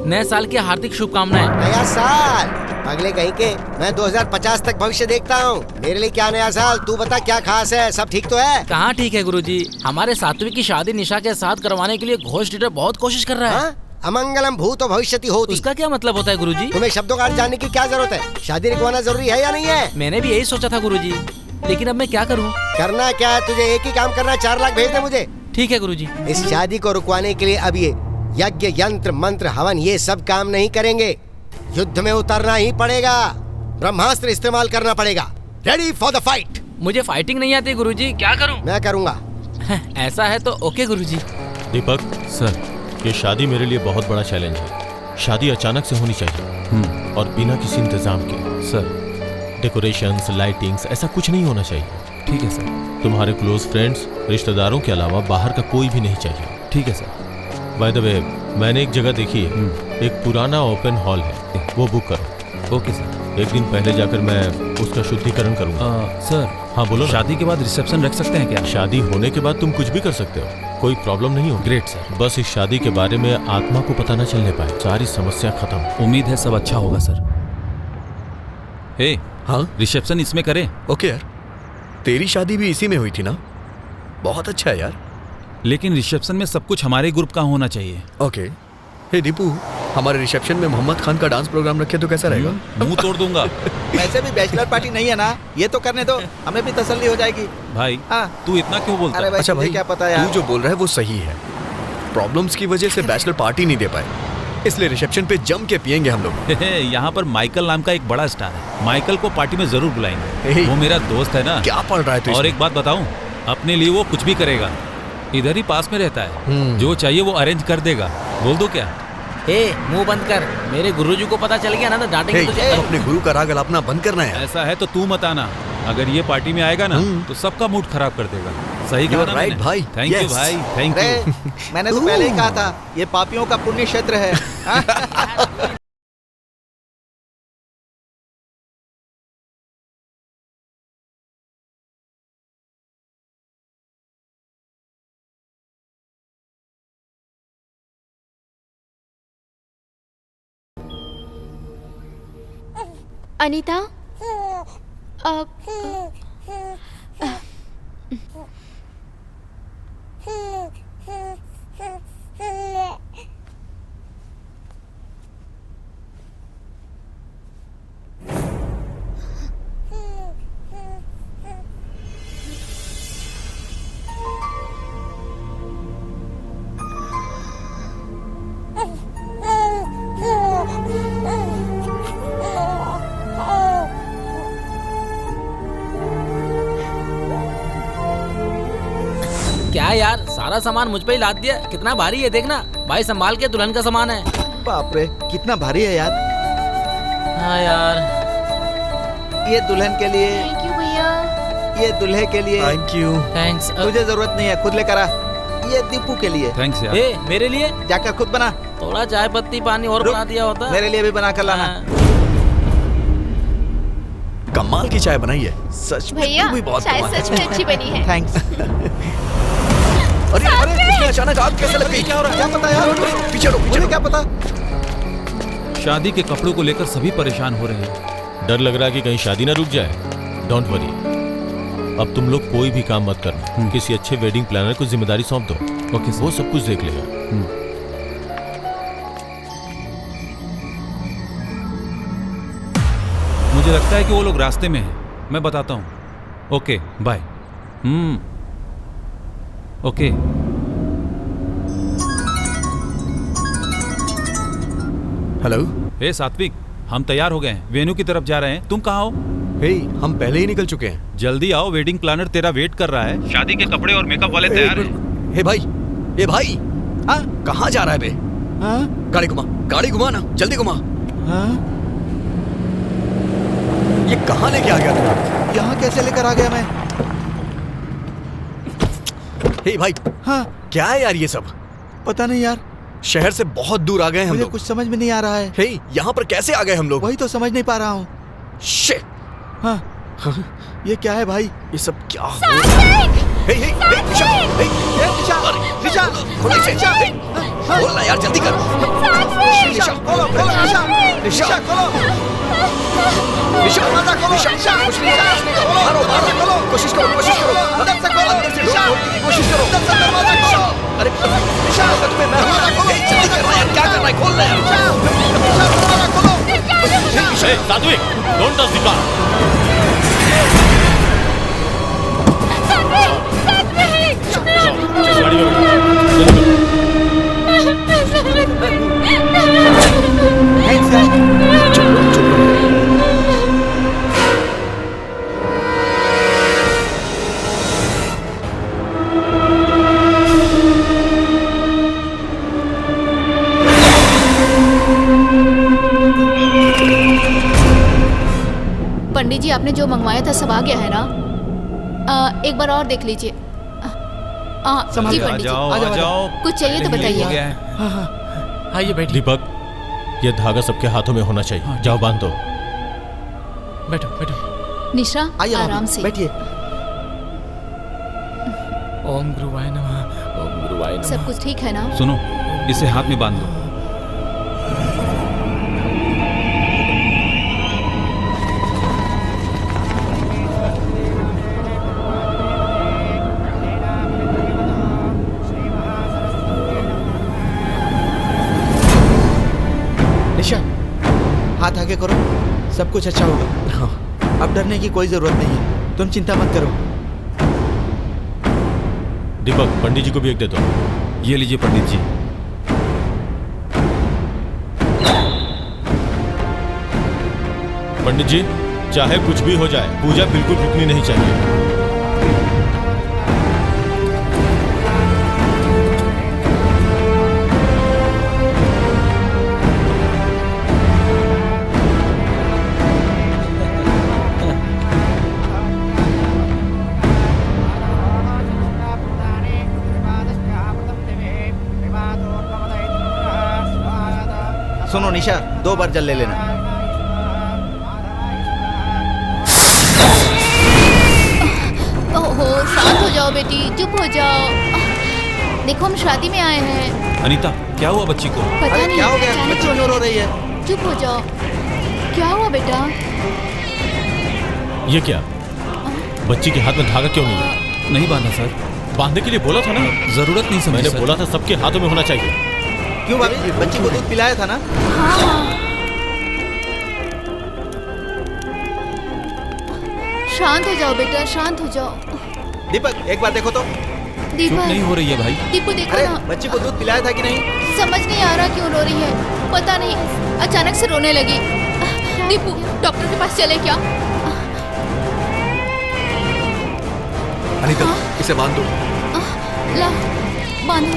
नए साल की हार्दिक शुभकामनाएं। नया साल अगले कहीं के, मैं 2050 तक भविष्य देखता हूँ। मेरे लिए क्या नया साल? तू बता, क्या खास है? सब ठीक तो है? कहाँ ठीक है गुरुजी, हमारे सात्विक की शादी निशा के साथ करवाने के लिए घोष लीडर बहुत कोशिश कर रहा है। अमंगलम भूतो भविष्यति होती। उसका क्या मतलब होता है गुरुजी? तुम्हें शब्दों का अर्थ जानने की क्या जरूरत है? शादी रुकवाना जरूरी है या नहीं है? मैंने भी यही सोचा था गुरुजी, लेकिन अब मैं क्या करूँ? करना क्या है तुझे? एक ही काम करना है, 4 लाख भेज दे मुझे। ठीक है गुरुजी। इस शादी को रुकवाने के लिए अब ये यज्ञ, यंत्र, मंत्र, हवन ये सब काम नहीं करेंगे। युद्ध में उतरना ही पड़ेगा, ब्रह्मास्त्र इस्तेमाल करना पड़ेगा। Ready for the fight. मुझे फाइटिंग नहीं आती गुरुजी, क्या करूं? मैं करूंगा। ऐसा है तो ओके गुरुजी। दीपक सर, ये शादी मेरे लिए बहुत बड़ा चैलेंज है। शादी अचानक से होनी चाहिए और बिना किसी इंतजाम के। सर, डेकोरेशंस, लाइटिंग्स, ऐसा कुछ नहीं होना चाहिए। ठीक है सर। तुम्हारे क्लोज फ्रेंड्स, रिश्तेदारों के अलावा बाहर का कोई भी नहीं चाहिए। ठीक है सर। बाय द वे, मैंने एक जगह देखी है, एक पुराना ओपन हॉल है, वो बुक करो। Okay sir. एक दिन पहले जाकर मैं उसका शुद्धिकरण करूंगा। सर। हाँ बोलो। शादी के बाद रिसेप्शन रख सकते हैं क्या? शादी होने के बाद तुम कुछ भी कर सकते हो, कोई प्रॉब्लम नहीं हो। Great sir. बस इस शादी के बारे में आत्मा को पता न चलने पाए, सारी समस्या खत्म। उम्मीद है सब अच्छा होगा सर। हे, हाँ रिसेप्शन इसमें करें? ओके यार, तेरी शादी भी इसी में हुई थी ना? बहुत अच्छा है यार। लेकिन रिसेप्शन में सब कुछ हमारे ग्रुप का होना चाहिए। ओके। हे दीपू, हमारे रिसेप्शन में मोहम्मद खान का डांस प्रोग्राम रखे तो कैसा रहेगा? मुंह तोड़ दूंगा। वैसे भी बैचलर पार्टी नहीं है ना, ये तो करने दो, हमें भी तसल्ली हो जाएगी। भाई हाँ। तू इतना क्यों बोलता है? अच्छा भाई, क्या पता यार, तू जो बोल रहा है वो सही है। प्रॉब्लम्स की वजह से बैचलर पार्टी नहीं दे पाए, इसलिए रिसेप्शन पे जम के पियेंगे हम लोग। यहाँ पर माइकल नाम का एक बड़ा स्टार है, माइकल को पार्टी में जरूर बुलाएंगे। वो मेरा दोस्त है ना। क्या पढ़ रहा है तू? और एक बात बताऊं, अपने लिए वो कुछ भी करेगा। इधर ही पास में रहता है, जो चाहिए वो अरेंज कर देगा। बोल दो क्या? मुंह बंद कर, मेरे गुरुजी को पता चल गया ना तो डांटेंगे तुझे। अपने गुरु का राग अलापना बंद करना है। ऐसा है तो तू मत आना, अगर ये पार्टी में आएगा ना तो सबका मूड खराब कर देगा। सही कहा ना राइट मैंने? भाई। थैंक यू भाई, थैंक यू। मैंने तो पहले ही कहा था ये पापियों का पुण्य क्षेत्र है। अनीता, क्या यार, सारा सामान मुझ पे ही लाद दिया। कितना भारी है देखना भाई, संभाल के, दुल्हन का सामान है। बाप रे कितना भारी है यार। हाँ यार, ये दुल्हन के लिए, थैंक यू भैया। ये दूल्हे के लिए, थैंक यू। थैंक्स। तुझे जरूरत नहीं है, खुद लेकर आ। ये दीपू के लिए। थैंक्स यार। मेरे लिए जाकर खुद बना। थोड़ा चाय पत्ती पानी और बना दिया होता। मेरे लिए भी बना कर लाना। कमाल की चाय बनाई है सच में। भैया तू भी बहुत चाय कमाल है। सच में अच्छी बनी है। थैंक्स। अरे अरे इसमें अचानक आग कैसे लग गई? क्या हो रहा है? क्या पता यार, पीछे रो, मुझे क्या पता। शादी के कपड़ों को लेकर सभी परेशान हो रहे हैं। डर लग रहा है कि कहीं शादी ना रुक जाए। डोंट वरी, अब तुम लोग कोई भी काम मत करना। किसी अच्छे वेडिंग प्लानर को जिम्मेदारी सौंप दो। ओके, वो सब कुछ देख लेगा। मुझे लगता है कि वो लोग रास्ते में हैं। मैं बताता हूँ। Okay bye. Okay. Hello. Hey Satvik, हम तैयार हो गए हैं, वेन्यू की तरफ जा रहे हैं। तुम कहाँ हो? हे, हम पहले ही निकल चुके हैं। जल्दी आओ, वेडिंग प्लानर तेरा वेट कर रहा है। शादी के कपड़े और मेकअप वाले तैयार हैं। हे भाई, हे भाई, हाँ कहाँ जा रहा है बे? हाँ? गाड़ी घुमा ना, जल्दी घुमा। हाँ? ये कहाँ लेके आ गया तू? यहाँ कैसे लेकर आ गया मैं? हे भाई, हाँ क्या है यार ये सब? पता नहीं यार, शहर से बहुत दूर आ गए हम मुझे लोग। कुछ समझ में नहीं आ रहा है। हे, यहाँ पर कैसे आ गए हम लोग? वही तो समझ नहीं पा रहा हूँ। शिट। हाँ, ये क्या है भाई? ये सब क्या हो रहा है? हे, हे, हे, निशा, हे, निशा, खोलो इसे। हे, खोल ना यार, जल्दी कर। निशा, खोलो, निशा, निशा, खोलो। निशा, निशा, कुछ नहीं होगा। मारो, कोशिश करो। अंदर से खोलो, अंदर से निशा, कोशिश करो। अंदर से दरवाजा खोलो। अरे निशा, तुम्हें मैं हूँ। हे, जल्दी कर यार, क्या कर रहा है? खोल ना यार। निशा, दरवाजा खोलो। हे सात्विक, डोंट टच द कार। गाड़ी में थैंक्स यार। पंडित जी, आपने जो मंगवाया था सब आ गया है ना? एक बार और देख लीजिए। जी पंडित जी, आ जाओ। कुछ चाहिए तो बताइए। आइए बैठिए। दीपक, ये धागा सबके हाथों में होना चाहिए। जाओ बांध दो। बैठो बैठो। निशा, आइए आराम से बैठिए। ओम गुरुवाय नमः, ओम गुरुवाय नमः। सब कुछ ठीक है ना? सुनो, इसे हाथ में बांध दो। निशा, हाथ आगे करो, सब कुछ अच्छा होगा। हाँ, अब डरने की कोई जरूरत नहीं है, तुम चिंता मत करो। दीपक, पंडित जी को भी एक दे दो। ये लीजिए पंडित जी। पंडित जी, चाहे कुछ भी हो जाए, पूजा बिल्कुल रुकनी नहीं चाहिए। सुनो निशा, 2 बार जल ले लेना। ओहो, शांत हो जाओ बेटी, चुप हो जाओ। देखो हम शादी में आए हैं। अनीता, क्या हुआ बच्ची को? पता नहीं क्या हो गया? बच्ची क्यों रो रही है? चुप हो जाओ। क्या हुआ बेटा? ये क्या? बच्ची के हाथ में धागा क्यों नहीं है? नहीं बांधा सर। बांधने के लिए बोला था ना। जरूरत नहीं समझी मैंने सर। बोला था सबके हाथों में होना चाहिए। क्यों भाभी, बच्ची को दूध पिलाया था ना? हाँ। शांत हो जाओ बेटा, शांत हो जाओ। दीपक, एक बार देखो तो। चुप नहीं हो रही है भाई। दीपू देखो अरे ना। बच्ची को दूध पिलाया था कि नहीं? समझ नहीं आ रहा क्यों रो रही है, पता नहीं अचानक से रोने लगी। दीपू, डॉक्टर के पास चले क्या? अनीता, इसे बांध दो। ला, बांधो।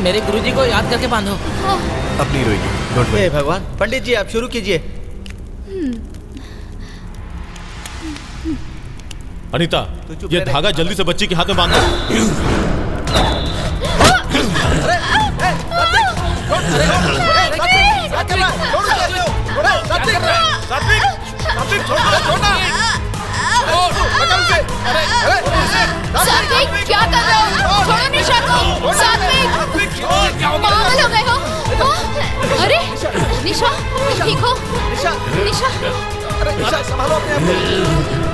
मेरे गुरुजी को याद करके बांधो। अब नहीं रोएगी, डोंट वरी। हे भगवान, पंडित जी आप शुरू कीजिए। अनीता, ये धागा जल्दी से बच्ची के हाथ में बांधो। सात्विक, क्या कर रहे हो? छोड़ो निशा को। सात्विक, पागल हो गए हो? अरे निशा, ठीक हो? निशा, निशा, अरे निशा संभालो अपने आप को।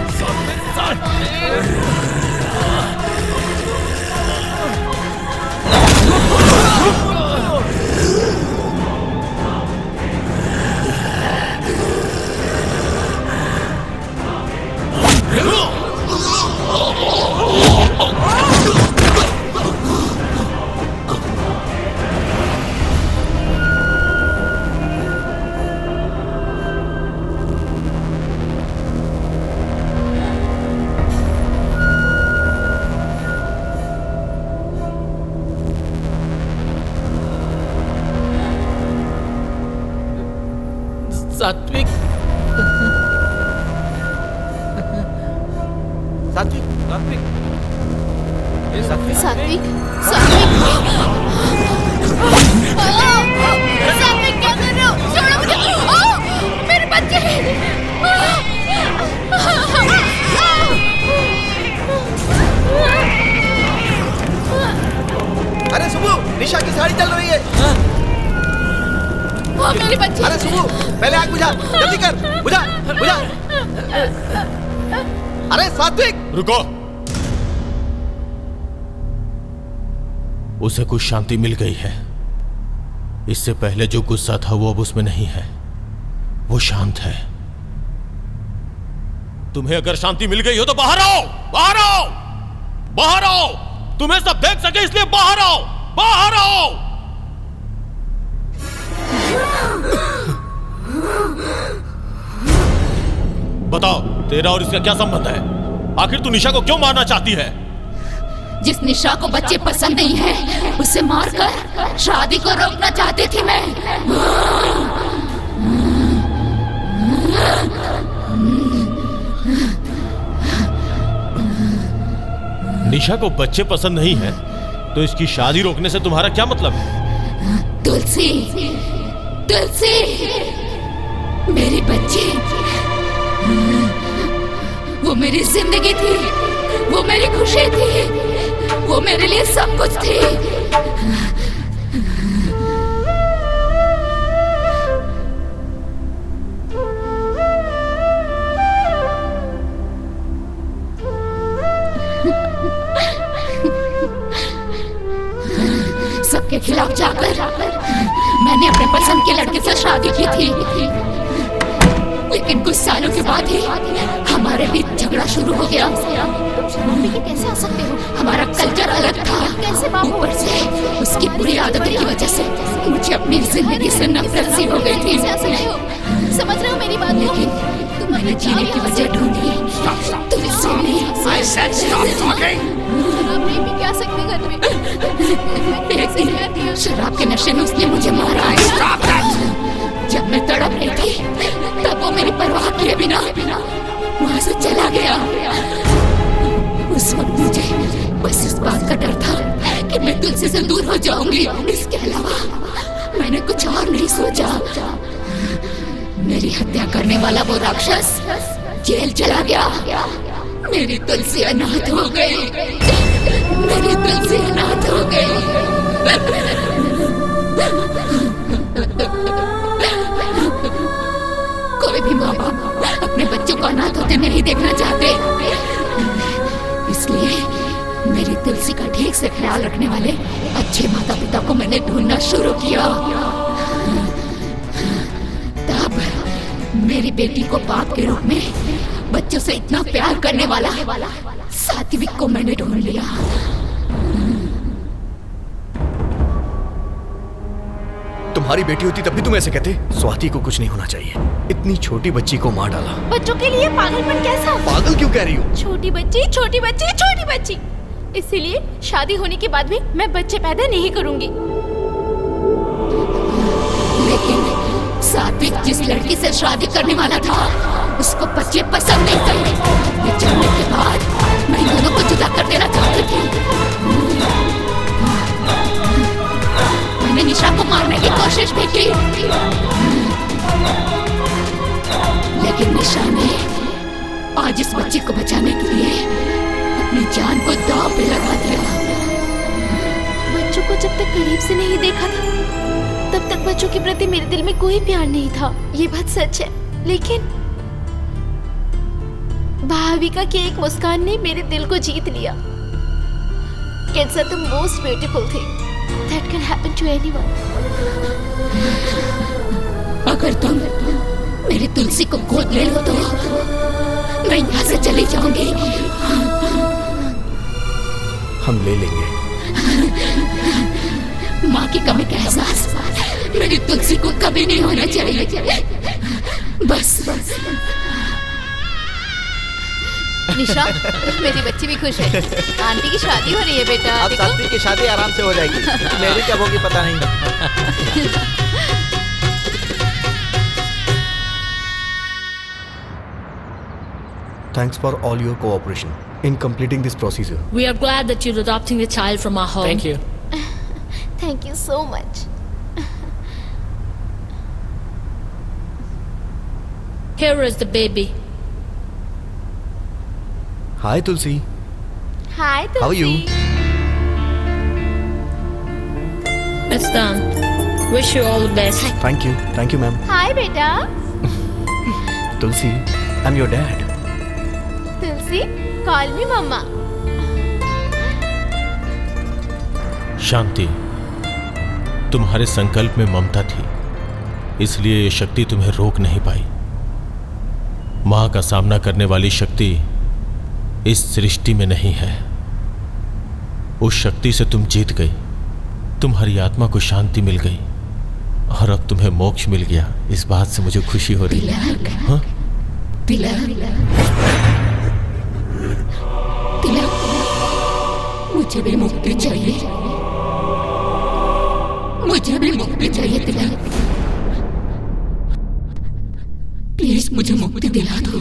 सात्विक, सात्विक, सात्विक, ये सात्विक, सात्विक, सात्विक, सात्विक क्या कर रहे हो? छोड़ो मुझे। मेरे बच्चे। अरे सुबू, निशा की साड़ी चल रही है। मेरे बच्चे। अरे सुबू, पहले आग बुझा, जल्दी कर, बुझा, बुझा। अरे सात्विक, रुको। उसे कुछ शांति मिल गई है। इससे पहले जो गुस्सा था वो अब उसमें नहीं है, वो शांत है। तुम्हें अगर शांति मिल गई हो तो बाहर आओ, बाहर आओ, बाहर आओ। तुम्हें सब देख सके इसलिए बाहर आओ, बाहर आओ। बताओ, तेरा और इसका क्या संबंध है? आखिर तू निशा को क्यों मारना चाहती है? जिस निशा को बच्चे पसंद नहीं है, उसे मारकर शादी को रोकना चाहती थी मैं। निशा को बच्चे पसंद नहीं है तो इसकी शादी रोकने से तुम्हारा क्या मतलब है? तुलसी, तुलसी, मेरी बच्ची, वो मेरी जिंदगी थी, वो मेरी खुशी थी, वो मेरे लिए सब कुछ थी। सबके खिलाफ जाकर मैंने अपने पसंद के लड़के से शादी की थी, लेकिन कुछ सालों के बाद ही हमारी हमारे बीच झगड़ा शुरू हो गया। तुम शराब पी के कैसे आ सकते हो? हमारा कल्चर अलग था। कैसे बाबू? ऊपर से उसकी बुरी आदतों की वजह से मुझे अपनी जिंदगी से नफरत सी हो गई थी। समझ रहे हो मेरी बात? लेकिन मैंने जीने की वजह ढूंढी। शराब नहीं पी के आ सकते घर में। एक दिन शराब के नशे में उसने मुझे मारा। जब मैं तड़प रही थी तब वो मेरी परवाह किए बिना वहां से चला गया। उस वक्त मुझे बस इस बात का डर था कि मैं तुलसी से दूर हो जाऊंगी। इसके अलावा मैंने कुछ और नहीं सोचा। मेरी हत्या करने वाला वो राक्षस जेल चला गया। मेरी तुलसी अनाथ हो गई। मेरी तुलसी अनाथ हो गई। कोई भी माँ बाप अपने बच्चों को अनाथ होते नहीं देखना चाहते। इसलिए मेरी तुलसी का ठीक से ख्याल रखने वाले अच्छे माता पिता को मैंने ढूंढना शुरू किया। तब मेरी बेटी को बाप के रूप में बच्चों से इतना प्यार करने वाला सात्विक को मैंने ढूंढ लिया। तुम्हारी बेटी होती तब भी तुम ऐसे कहते? स्वाति को कुछ नहीं होना चाहिए। इतनी छोटी बच्ची को मार डाला। बच्चों के लिए पागलपन कैसा? पागल क्यों कह रही हो? छोटी बच्ची, छोटी बच्ची, छोटी बच्ची। इसीलिए शादी होने के बाद भी मैं बच्चे पैदा नहीं करूंगी। लेकिन सात्विक जिस लड़की से शादी करने वाला था उसको बच्चे पसंद नहीं थे। ये जानने के बाद मैं दोनों को जुदा कर देना चाहती थी। मैंने निशा को मारने की कोशिश भी की, लेकिन निशा ने आज इस बच्चे को बचाने के लिए अपनी जान को दांव पे लगा दिया। बच्चों को जब तक करीब से नहीं देखा था तब तक बच्चों के प्रति मेरे दिल में कोई प्यार नहीं था। ये बात सच है। लेकिन भाविका की एक मुस्कान ने मेरे दिल को जीत लिया। Kids are the most beautiful thing that can happen to anyone. अगर तुम मेरी तुलसी को गोद ले लो तो मैं यहाँ से चली जाऊंगी। हम ले लेंगे। माँ की कमी का एहसास मेरी तुलसी को कभी नहीं होना चाहिए। बस निशा, मेरी बच्ची भी खुश है। आंटी की शादी हो रही है बेटा। अब सात्विक की शादी आराम से हो जाएगी। मेरी कब होगी पता नहीं। Thanks for all your cooperation in completing this procedure. We are glad that you're adopting the child from our home. Thank you. Thank you so much. Here is the baby. Hi Tulsi. Hi Tulsi. How are you? It's done. Wish you all the best. Thank you. Thank you, ma'am. Hi beta. Tulsi, I'm your dad. Tulsi, call me mama. शांति, तुम्हारे संकल्प में ममता थी, इसलिए ये शक्ति तुम्हें रोक नहीं पाई। मां का सामना करने वाली शक्ति इस सृष्टि में नहीं है। उस शक्ति से तुम जीत गई, तुम्हारी आत्मा को शांति मिल गई और अब तुम्हें मोक्ष मिल गया। इस बात से मुझे खुशी हो रही है। हाँ? मुझे भी मुक्ति चाहिए। मुझे भी मुक्ति चाहिए तिलक। प्लीज मुझे मुक्ति दिला दो।